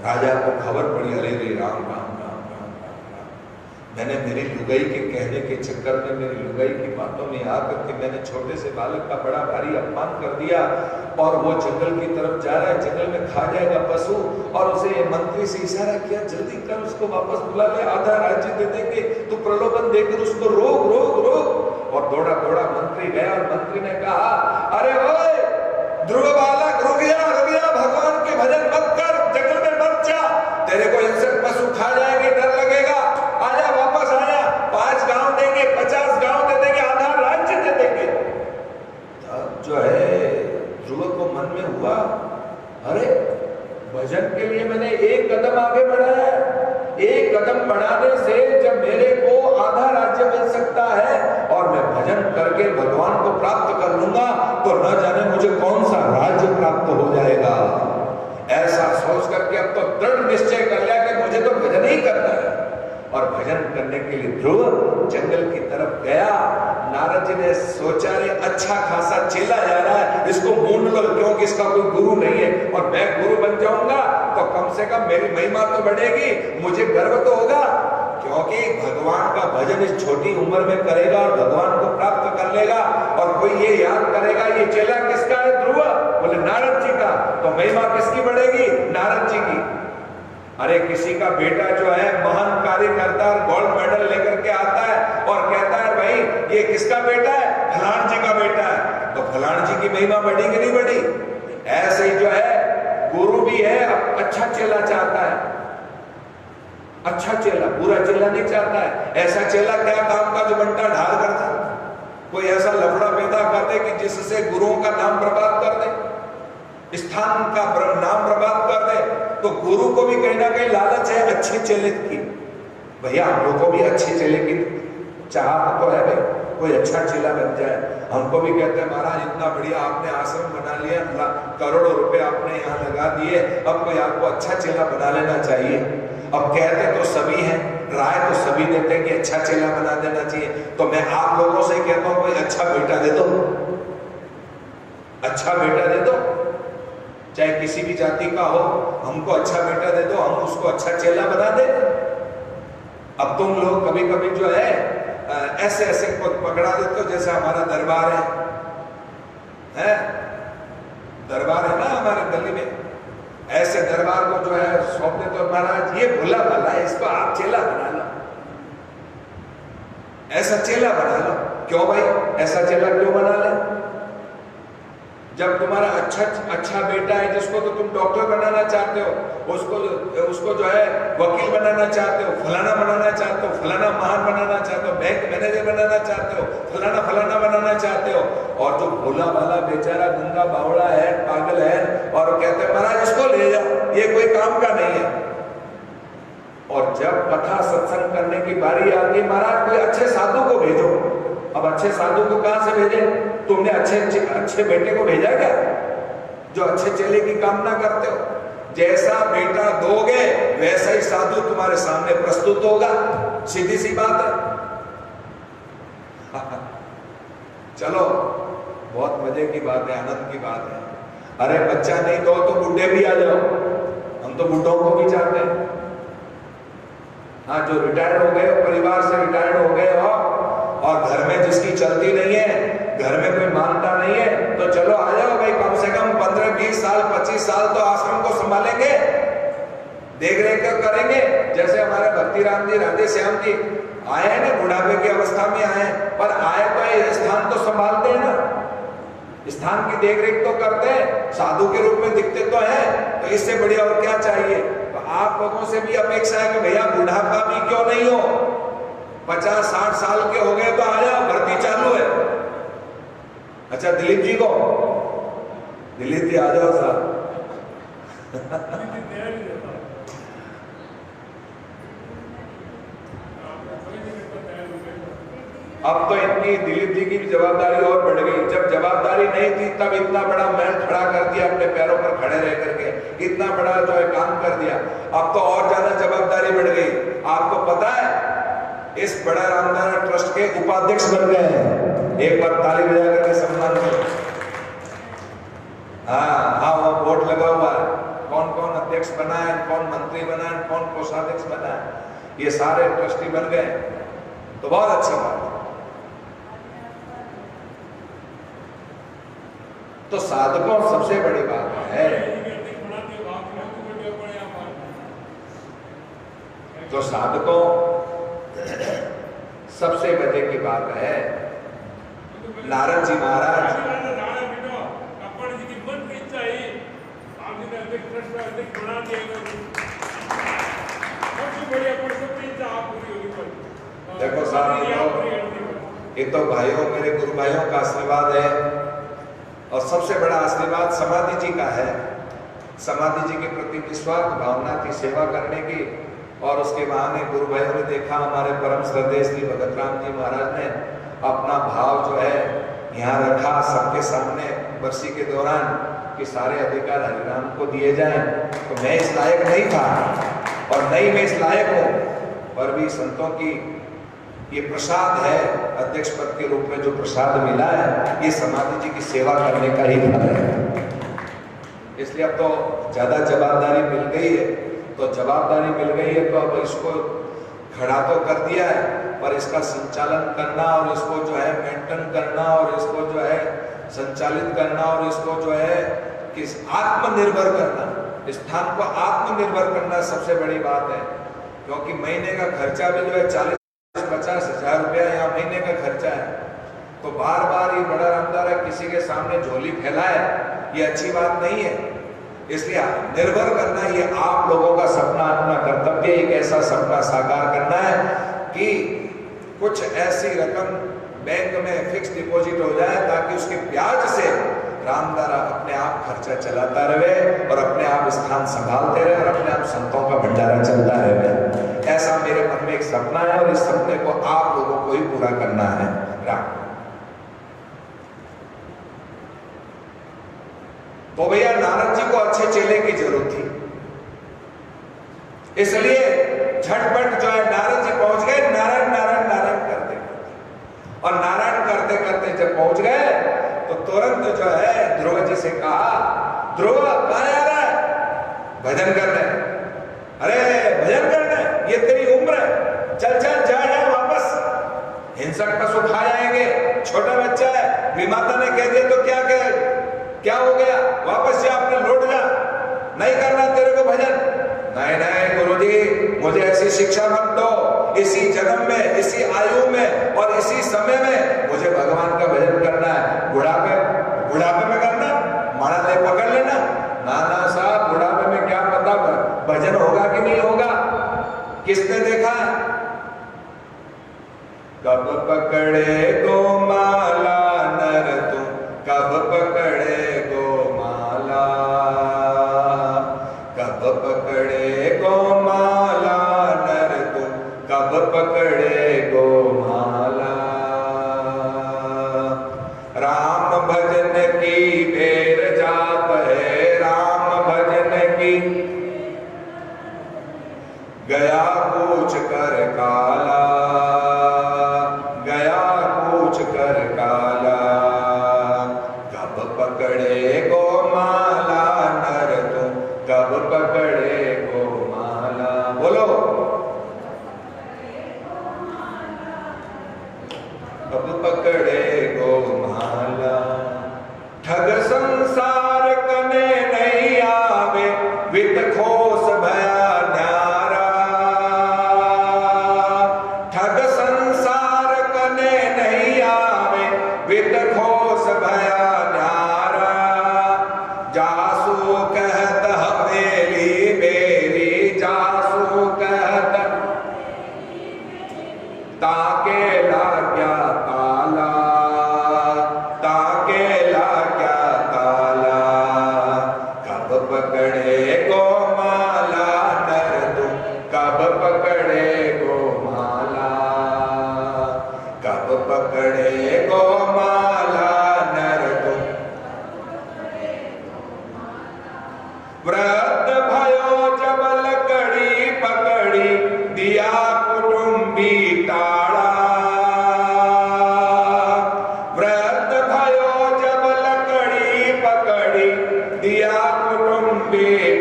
राजा को खबर पड़ी, अरे रे राम राम राम राम राम राम, मैंने मेरी लुगाई के कहने के चक्कर में, मेरी लुगाई की बातों में आकर के मैंने छोटे से बालक का बड़ा भारी अपमान कर दिया, और वो जंगल की तरफ जा रहा है, जंगल में खा जाएगा पशु, और उसे मंत्री से इशारा किया जल्दी कर, उसको वापस बुला ले, आधा राज्य दे देंगे, तू प्रलोभन देकर उसको रोक रोक रोक। और दौड़ा दौड़ा मंत्री गया, और मंत्री ने कहा, अरे ओए ध्रुव बालक, रुक जा, भगवान के भजन मत कर, जंगल में मत जा, तेरे को हिंसक पशु खा जाएंगे, डर लगेगा, आजा वापस आजा, 5 गांव देंगे, 50 गांव दे देंगे, आधा राज्य दे देंगे। तब जो है ध्रुव को मन में हुआ, अरे भजन के लिए मैंने एक कदम आगे बढ़ाया, एक कदम बढ़ाने से जब मेरे को आधा राज्य मिल सकता है और मैं भजन करके भगवान को प्राप्त कर लूंगा, तो न जाने मुझे कौन सा राज्य प्राप्त हो जाएगा। ऐसा सोच करके अब तो दृढ़ निश्चय कर लिया कि मुझे तो भजन ही करना है, और भजन करने के लिए ध्रुव जंगल की तरफ गया। नारद जी ने सोचा, रे अच्छा खासा चेला जा रहा है, इसको मूंढ लो, क्योंकि इसका कोई गुरु नहीं है, और मैं गुरु बन जाऊंगा तो कम से कम मेरी महिमा तो बढ़ेगी, मुझे गर्व तो होगा, क्योंकि भगवान का भजन इस छोटी उम्र में करेगा और भगवान को प्राप्त कर लेगा, और कोई ये याद करेगा ये चेला किसका है, ध्रुव, बोले नारद जी का, तो महिमा किसकी बढ़ेगी, नारद जी की। अरे किसी का बेटा जो है महान कार्य करता है, गोल्ड मेडल लेकर के आता है और कहता है भाई ये किसका बेटा है, फलान जी का बेटा है, तो फलान जी की महिमा बढ़ी कि नहीं बढ़ी। ऐसे ही जो है गुरु भी है, अच्छा चेला चाहता है, अच्छा चेला, बुरा चेला नहीं चाहता है। ऐसा चेला क्या काम का जो बंटा ढाल कर दे, कोई ऐसा लफड़ा पैदा कर दे कि जिससे गुरुओं का नाम बर्बाद कर दे, स्थान का नाम बर्बाद कर दे, तो गुरु को भी कहीं ना कहीं लालच है अच्छे चेले की। भैया हम लोग को भी अच्छे चेले की चाहत तो है भाई, कोई अच्छा चेला बन जाए। हमको भी कहते हैं महाराज इतना बढ़िया आपने आश्रम बना लिया, करोड़ों रुपए आपने यहाँ लगा दिए, अब कोई आपको अच्छा चेला बना लेना चाहिए। अब कहते तो सभी हैं, राय तो सभी देते हैं कि अच्छा चेला बना देना चाहिए, तो मैं आप लोगों से कहता हूँ कोई अच्छा बेटा दे दो, अच्छा बेटा दे दो, चाहे किसी भी जाति का हो, हमको अच्छा बेटा दे दो, हम उसको अच्छा चेला बना दे। अब तुम लोग कभी कभी जो है ऐसे ऐसे को पकड़ा देते हो, जैसे हमारा दरबार है दरबार है ना हमारे गली में, ऐसे दरबार को जो है सौंप देते हो, महाराज ये भोला भाला है, इसको आप चेला बना लो, ऐसा चेला बना लो। क्यों भाई ऐसा चेला क्यों बना ले? जब तुम्हारा अच्छा बेटा है जिसको तो तुम डॉक्टर बनाना चाहते हो, उसको जो है वकील बनाना चाहते हो, फलाना बनाना चाहते हो, फलाना महान बनाना चाहते हो, बैंक मैनेजर बनाना चाहते हो, फलाना फलाना बनाना चाहते हो, और जो भोला भाला बेचारा गंगा बावड़ा है, पागल है, और कहते हैं महाराज इसको ले जाओ, ये कोई काम का नहीं है। और जब कथा सत्संग करने की बारी आती है, महाराज कोई अच्छे साधु को भेजो। अब अच्छे साधु को कहां से भेजे? तुमने अच्छे बेटे को भेजा क्या, जो अच्छे चेले की कामना करते हो? जैसा बेटा दोगे वैसा ही साधु तुम्हारे सामने प्रस्तुत होगा, सीधी सी बात है। चलो बहुत मजे की बात है, आनंद की बात है। अरे बच्चा नहीं दो तो बुढ़े भी आ जाओ, हम तो बुढ़ों को भी चाहते हैं। हाँ, जो रिटायर्ड हो गए, परिवार से रिटायर्ड हो गए हो और घर में जिसकी चलती नहीं है, घर में कोई मानता नहीं है, तो चलो आ जाओ भाई, कम से कम 15-20 साल 25 साल तो आश्रम को संभालेंगे, देख रेख करेंगे। जैसे हमारे भक्ति राम जी, राधे श्याम जी आए हैं ना, बुढ़ापे की अवस्था में आए, पर आए तो ये स्थान तो संभालते हैं ना, स्थान की देख रेख तो करते हैं, साधु के रूप में दिखते तो हैं, तो इससे बढ़िया और क्या चाहिए। तो आप लोगों से भी अपेक्षा है कि भैया बुढ़ापा भी क्यों नहीं हो, 50-60 साल के हो गए तो आ जाओ, भर्ती चालू है। अच्छा दिलीप जी को दिल्ली थी, आ जाओ साहब। अब तो इतनी दिलीप जी की भी जवाबदारी और बढ़ गई। जब जवाबदारी नहीं थी तब इतना बड़ा महल खड़ा कर दिया, अपने पैरों पर खड़े रह करके इतना बड़ा जो है काम कर दिया। अब तो और ज्यादा जवाबदारी बढ़ गई। आपको पता है इस बड़ा रामदारा ट्रस्ट के उपाध्यक्ष बन गए हैं। एक बार ताली बजा करके सम्मान करो। हाँ, वो बोर्ड लगा हुआ है, कौन कौन अध्यक्ष बना है, कौन मंत्री बना है, कौन कोषाध्यक्ष बना है, ये सारे ट्रस्टी बन गए, तो बहुत अच्छी बात है। तो साधकों सबसे बड़ी बात है, तो साधकों सबसे मजे की बात है, नारद जी महाराज देखो साहब, ये तो भाइयों, मेरे गुरु भाइयों का आशीर्वाद है, और सबसे बड़ा आशीर्वाद समाधि जी का है। समाधि जी के प्रति निस्वार्थ भावना थी सेवा करने की, और उसके बहाने गुरु भाइयों ने देखा हमारे परम श्रद्धेय श्री भगत राम जी महाराज ने अपना भाव जो है यहाँ रखा सबके सामने बरसी के दौरान कि सारे अधिकार हरिराम को दिए जाएं। तो मैं इस लायक नहीं था और नहीं मैं इस लायक हूँ, पर भी संतों की ये प्रसाद है, अध्यक्ष पद के रूप में जो प्रसाद मिला है, ये समाधि जी की सेवा करने का ही फल है। इसलिए अब तो ज्यादा जवाबदारी मिल गई है, तो जवाबदारी मिल गई है तो अब इसको खड़ा तो कर दिया है, पर इसका संचालन करना और इसको जो है मेंटेन करना और इसको जो है संचालित करना और इसको जो है किस आत्मनिर्भर करना, स्थान को आत्मनिर्भर करना सबसे बड़ी बात है। क्योंकि महीने का खर्चा भी जो है 40-50 हजार रुपया यहाँ महीने का खर्चा है, तो बार बार ये बड़ा रामदारा किसी के सामने झोली फैलाए, ये अच्छी बात नहीं है। इसलिए निर्भर करना ये आप लोगों का सपना, अपना कर्तव्य एक ऐसा सपना साकार करना है कि कुछ ऐसी रकम बैंक में फिक्स डिपॉजिट हो जाए ताकि उसके ब्याज से रामदारा अपने आप खर्चा चलाता रहे और अपने आप स्थान संभालते रहे और अपने आप संतों का भंडारा चलता रहे। ऐसा मेरे मन में एक सपना है और इस सपने को आप लोगों को ही पूरा करना है। तो भैया नारद जी को अच्छे चेले की जरूरत थी, इसलिए झटपट जो है नारद जी पहुंच गए, नारायण नारायण नारायण करते करते, और नारायण करते करते जब पहुंच गए तो तुरंत जो है ध्रुव जी से कहा, ध्रुव कहाँ जा रहा है? भजन करने। अरे भजन करने, ये तेरी उम्र है, चल चल जा जा वापस, हिंसक पशु खा जाएंगे, छोटा बच्चा है, विमाता ने कह दिया तो क्या हो गया, वापस जा, अपने लौट जा, नहीं करना तेरे को भजन। नहीं नहीं गुरुजी, मुझे ऐसी शिक्षा मत दो, इसी जन्म में, इसी आयु में और इसी समय में मुझे भगवान का भजन करना है। बुढ़ापे में करना, मारा ले पकड़ लेना। ना ना साहब, बुढ़ापे में क्या पता भजन होगा कि नहीं होगा, किसने देखा है? कब पकड़े गो माला नर तू, कब पकड़े गो माला, कब पकड़े गो माला नर तू, कब पकड़े गो माला। राम भजन की बेर जात है, राम भजन की गया कूच कर काला, गया कूच कर काला। कब पकड़े गो माला नर तू, कब पकड़े गो माला। बोलो, कब पकड़े गो माला। ठग संसार कने नहीं आवे, वित खोस भया न्यारा। ठग संसार कने नहीं आवे, वित खोस भया न्यारा। जासू कहत हवेली मेरी, जासू कहत ताके लाग्या ताला, ताके लाग्या ताला।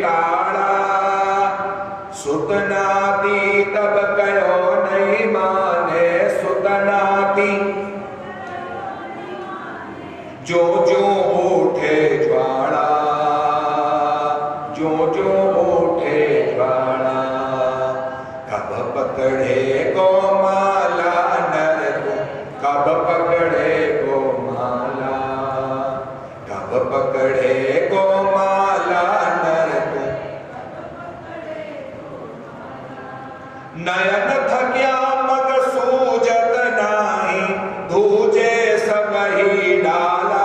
काड़ा सुतनाती तब कयो नहीं माने सुतनाती जो जो उठे ज्वाला जो जो उठे ज्वाला कब पकड़े को माला नर को कब पकड़े को माला कब पकड़े को माला नर को नयन थक्या मग सूजत नाही धूजे सब ही डाला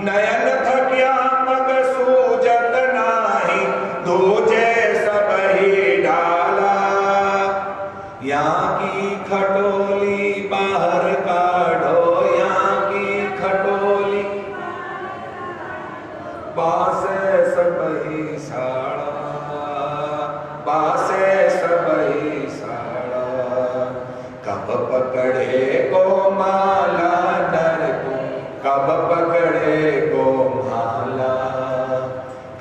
नयन थक्या मग सूजत नाही धूजे सब ही डाला यहाँ की खटोली बाहर काढ़ो यहाँ की खटोली बासे सब ही साड़ा बासे सब ही साड़ा कब पकड़े को माला नर को कब पकड़े को माला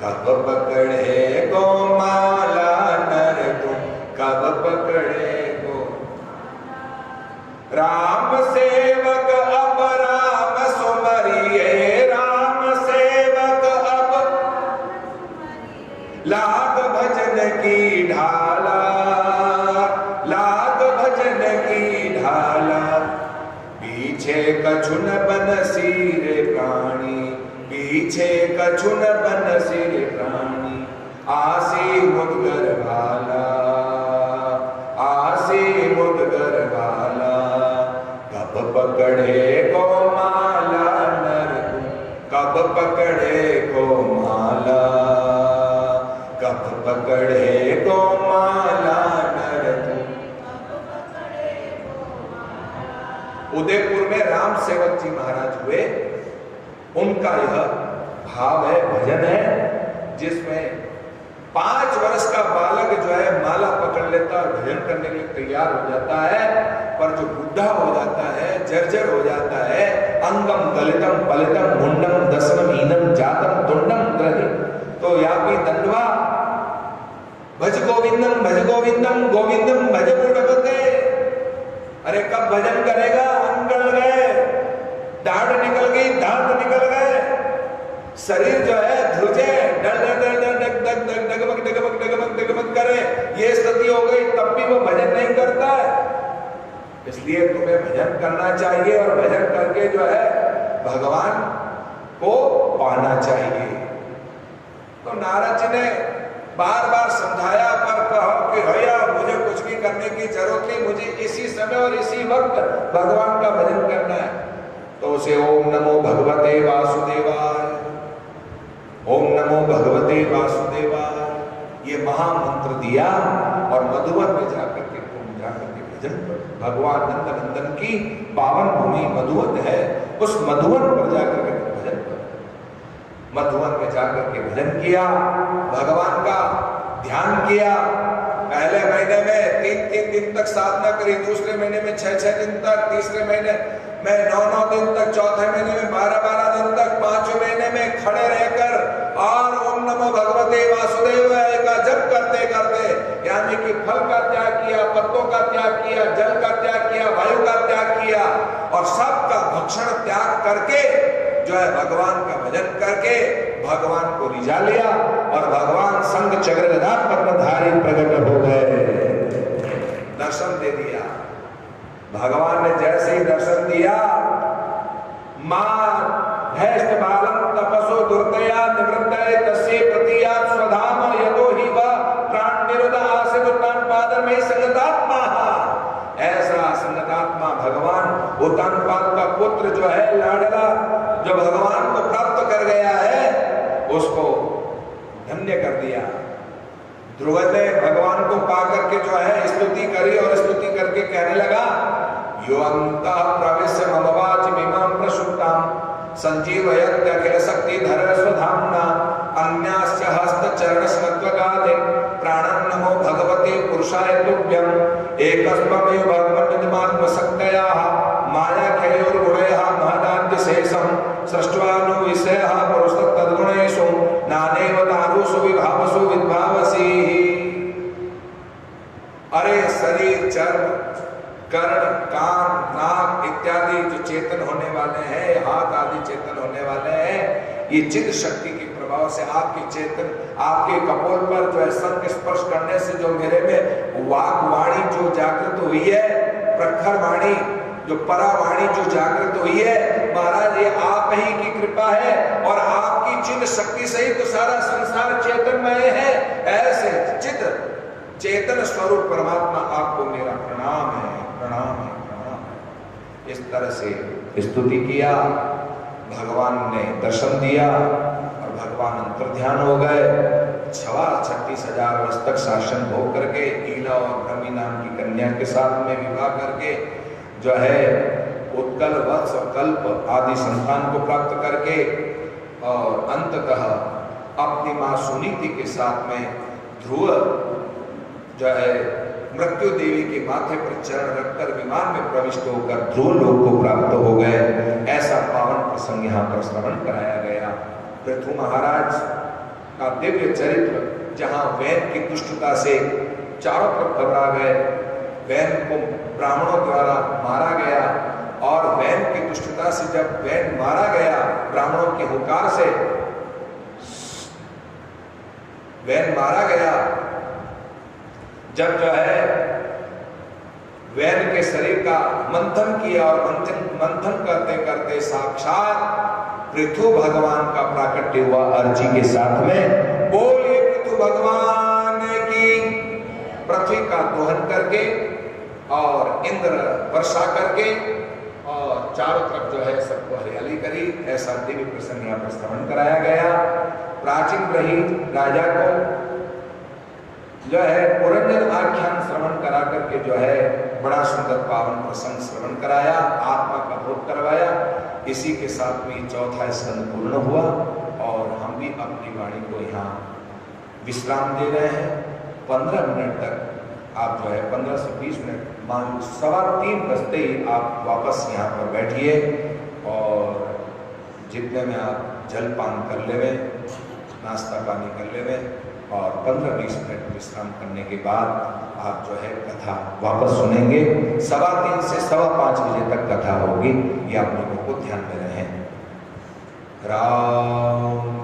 कब पकड़े को माला नर को कब पकड़े को राम सेवक अब राम सुमरिए राम सेवक अब लाग भजन की ढाला लाग भजन की ढाला पीछे कछुन बन सिर प्राणी पीछे कछुन बन सिर प्राणी आसी मुदगर भाला आसी मुदगर भाला कब पकड़े को माला नर को कब पकड़े को माला कब पकड़े को माला नर को उदयपुर में राम सेवक जी महाराज हुए उनका यह भाव है भजन है जिसमें 5 वर्ष का बालक जो है माला पकड़ लेता और भजन करने के लिए तैयार हो जाता है पर जो बुढ़ा हो जाता है जर्जर हो जाता है अंगम गलितम पलितम मुंडम दसनम हीनम जातम तुंडम ग्रही तो यापी दंडवा भज गोविंदम गोविंदम भज बुढ़पते अरे कब भजन करेगा अंगल गए दाढ़ निकल गई दांत निकल गए शरीर जो है ध्रुजे डग डग डग डग डग डग डगमग डगमग डगमग डगमग करे ये स्थिति हो गई तब भी वो भजन नहीं करता है इसलिए तुम्हें भजन करना चाहिए और भजन करके जो है भगवान को पाना चाहिए तो नारद जी ने बार बार समझाया पर कहा कि भैया मुझे कुछ भी करने की जरूरत नहीं मुझे इसी समय और इसी वक्त भगवान का भजन करना है तो उसे ओम नमो भगवते वासुदेवाय ओम नमो भगवते वासुदेवाय ये महामंत्र दिया और मधुवन में जाकर के भजन पर भगवान नंद नंदन की पावन भूमि मधुवन है उस मधुवन पर जाकर के भजन कर मधुवन में जाकर के भजन किया भगवान का ध्यान किया पहले महीने में 3 दिन तक साधना करी दूसरे महीने में 6 दिन तक तीसरे महीने में 9 दिन तक चौथे महीने में 12 दिन तक पांचवें महीने में खड़े रहकर और ओम नमो भगवते वासुदेवाय का जप करते करते यानी कि फल का त्याग किया पत्तों का त्याग किया जल का त्याग किया वायु का त्याग किया और सबका भक्षण त्याग करके जो है भगवान का भजन करके भगवान को रिझा लिया और भगवान संग चक्रगदा पद्मधारी प्रकट हो गए दर्शन दे दिया भगवान ने जैसे ही दर्शन दिया मां भैष्ट बालम तपसो दुर्तया निवृत्तये तस्य प्रतियात् स्वधाम यतो हि वा प्राण निरुद्ध आसित उत्तान पादर में संगतात्मा ऐसा संगतात्मा भगवान उत्तानपाद का पुत्र जो है लाडला जो भगवान को प्राप्त कर गया है उसको धन्य कर दिया ध्रुव ने भगवान को पा करके जो है स्तुति करी और स्तुति करके कहने लगा यो अंतः प्रवेश्य मम वाचि मिमां प्रसुप्तां संजीवयत्य अखिल शक्ति धर स्वधाम्ना अन्यास्य हस्त चरण स्मत्वगादे प्राणं नमो भगवते पुरुषाय तुभ्यं एकस्ममेव भगवन्निमात्म शक्तयाः माया खयोर्गुणयः महदाद्य शेषं सृष्ट्वा नु विषयः पुरुषतद्गुणेषु भावसु विभावसु विद्भावसी। अरे शरीर, चर्म, कर्ण, कान, नाक इत्यादि जो चेतन होने वाले हैं, हाथ आदि चेतन होने वाले हैं, ये चित्त शक्ति के प्रभाव से आपके चेतन, आपके कपोल पर जो है संग स्पर्श करने से जो मेरे में वाक वाणी जो जागृत हुई है, प्रखर वाणी जो परावाणी जो जागृत हुई है, महाराज ये आप ही की कृपा है और आपकी चित्त शक्ति से ही तो सारा संसार चेतनमय है। ऐसे चित्त चेतन स्वरूप परमात्मा आपको मेरा प्रणाम है, प्रणाम है, प्रणाम है। इस तरह से स्तुति किया, भगवान ने दर्शन दिया और भगवान अंतर्ध्यान हो गए। 36,000 वर्ष तक शासन भोग करके ईला और ब्रह्मी नाम की कन्या के साथ में विवाह करके जो है उत्कल, वत्स और कल्प आदि संतान को प्राप्त करके और अंततः अपनी मां सुनीति के साथ में ध्रुव जो है मृत्यु देवी के माथे पर चरण रखकर विमान में प्रविष्ट होकर ध्रुव लोक को प्राप्त हो गए। ऐसा पावन प्रसंग यहाँ पर श्रवण कराया गया। पृथु महाराज का दिव्य चरित्र, जहाँ वैन की दुष्टता से चारों तरफ घबरा गए, वैन को ब्राह्मणों द्वारा मारा गया और वैन की दुष्टता से जब वैन मारा गया ब्राह्मणों के हुंकार से वैन मारा गया, जब जो है वैन के शरीर का मंथन किया और मंथन करते करते साक्षात पृथु भगवान का प्राकट्य हुआ अर्ची के साथ में। बोलिए पृथु भगवान की। पृथ्वी का दोहन करके और इंद्र वर्षा करके और चारों तरफ जो है सबको हरियाली करी। ऐसा दिव्य प्रसंग यहाँ पर श्रवण कराया गया। प्राचीन रही राजा को जो है पुरंजन आख्यान श्रवण करा करके जो है बड़ा सुंदर पावन प्रसंग श्रवण कराया, आत्मा का बोध करवाया। इसी के साथ में चौथा स्कंद पूर्ण हुआ और हम भी अपनी वाणी को यहाँ विश्राम दे रहे हैं। 15 मिनट तक आप जो है 15 से 20 मिनट मान 3:15 बजते ही आप वापस यहाँ पर बैठिए और जितने में आप जलपान कर लेवे, नाश्ता पानी कर लेवे और 15-20 मिनट विश्राम करने के बाद आप जो है कथा वापस सुनेंगे। 3:15 से 5:15 बजे तक कथा होगी। ये आप लोगों को ध्यान में रहे। राम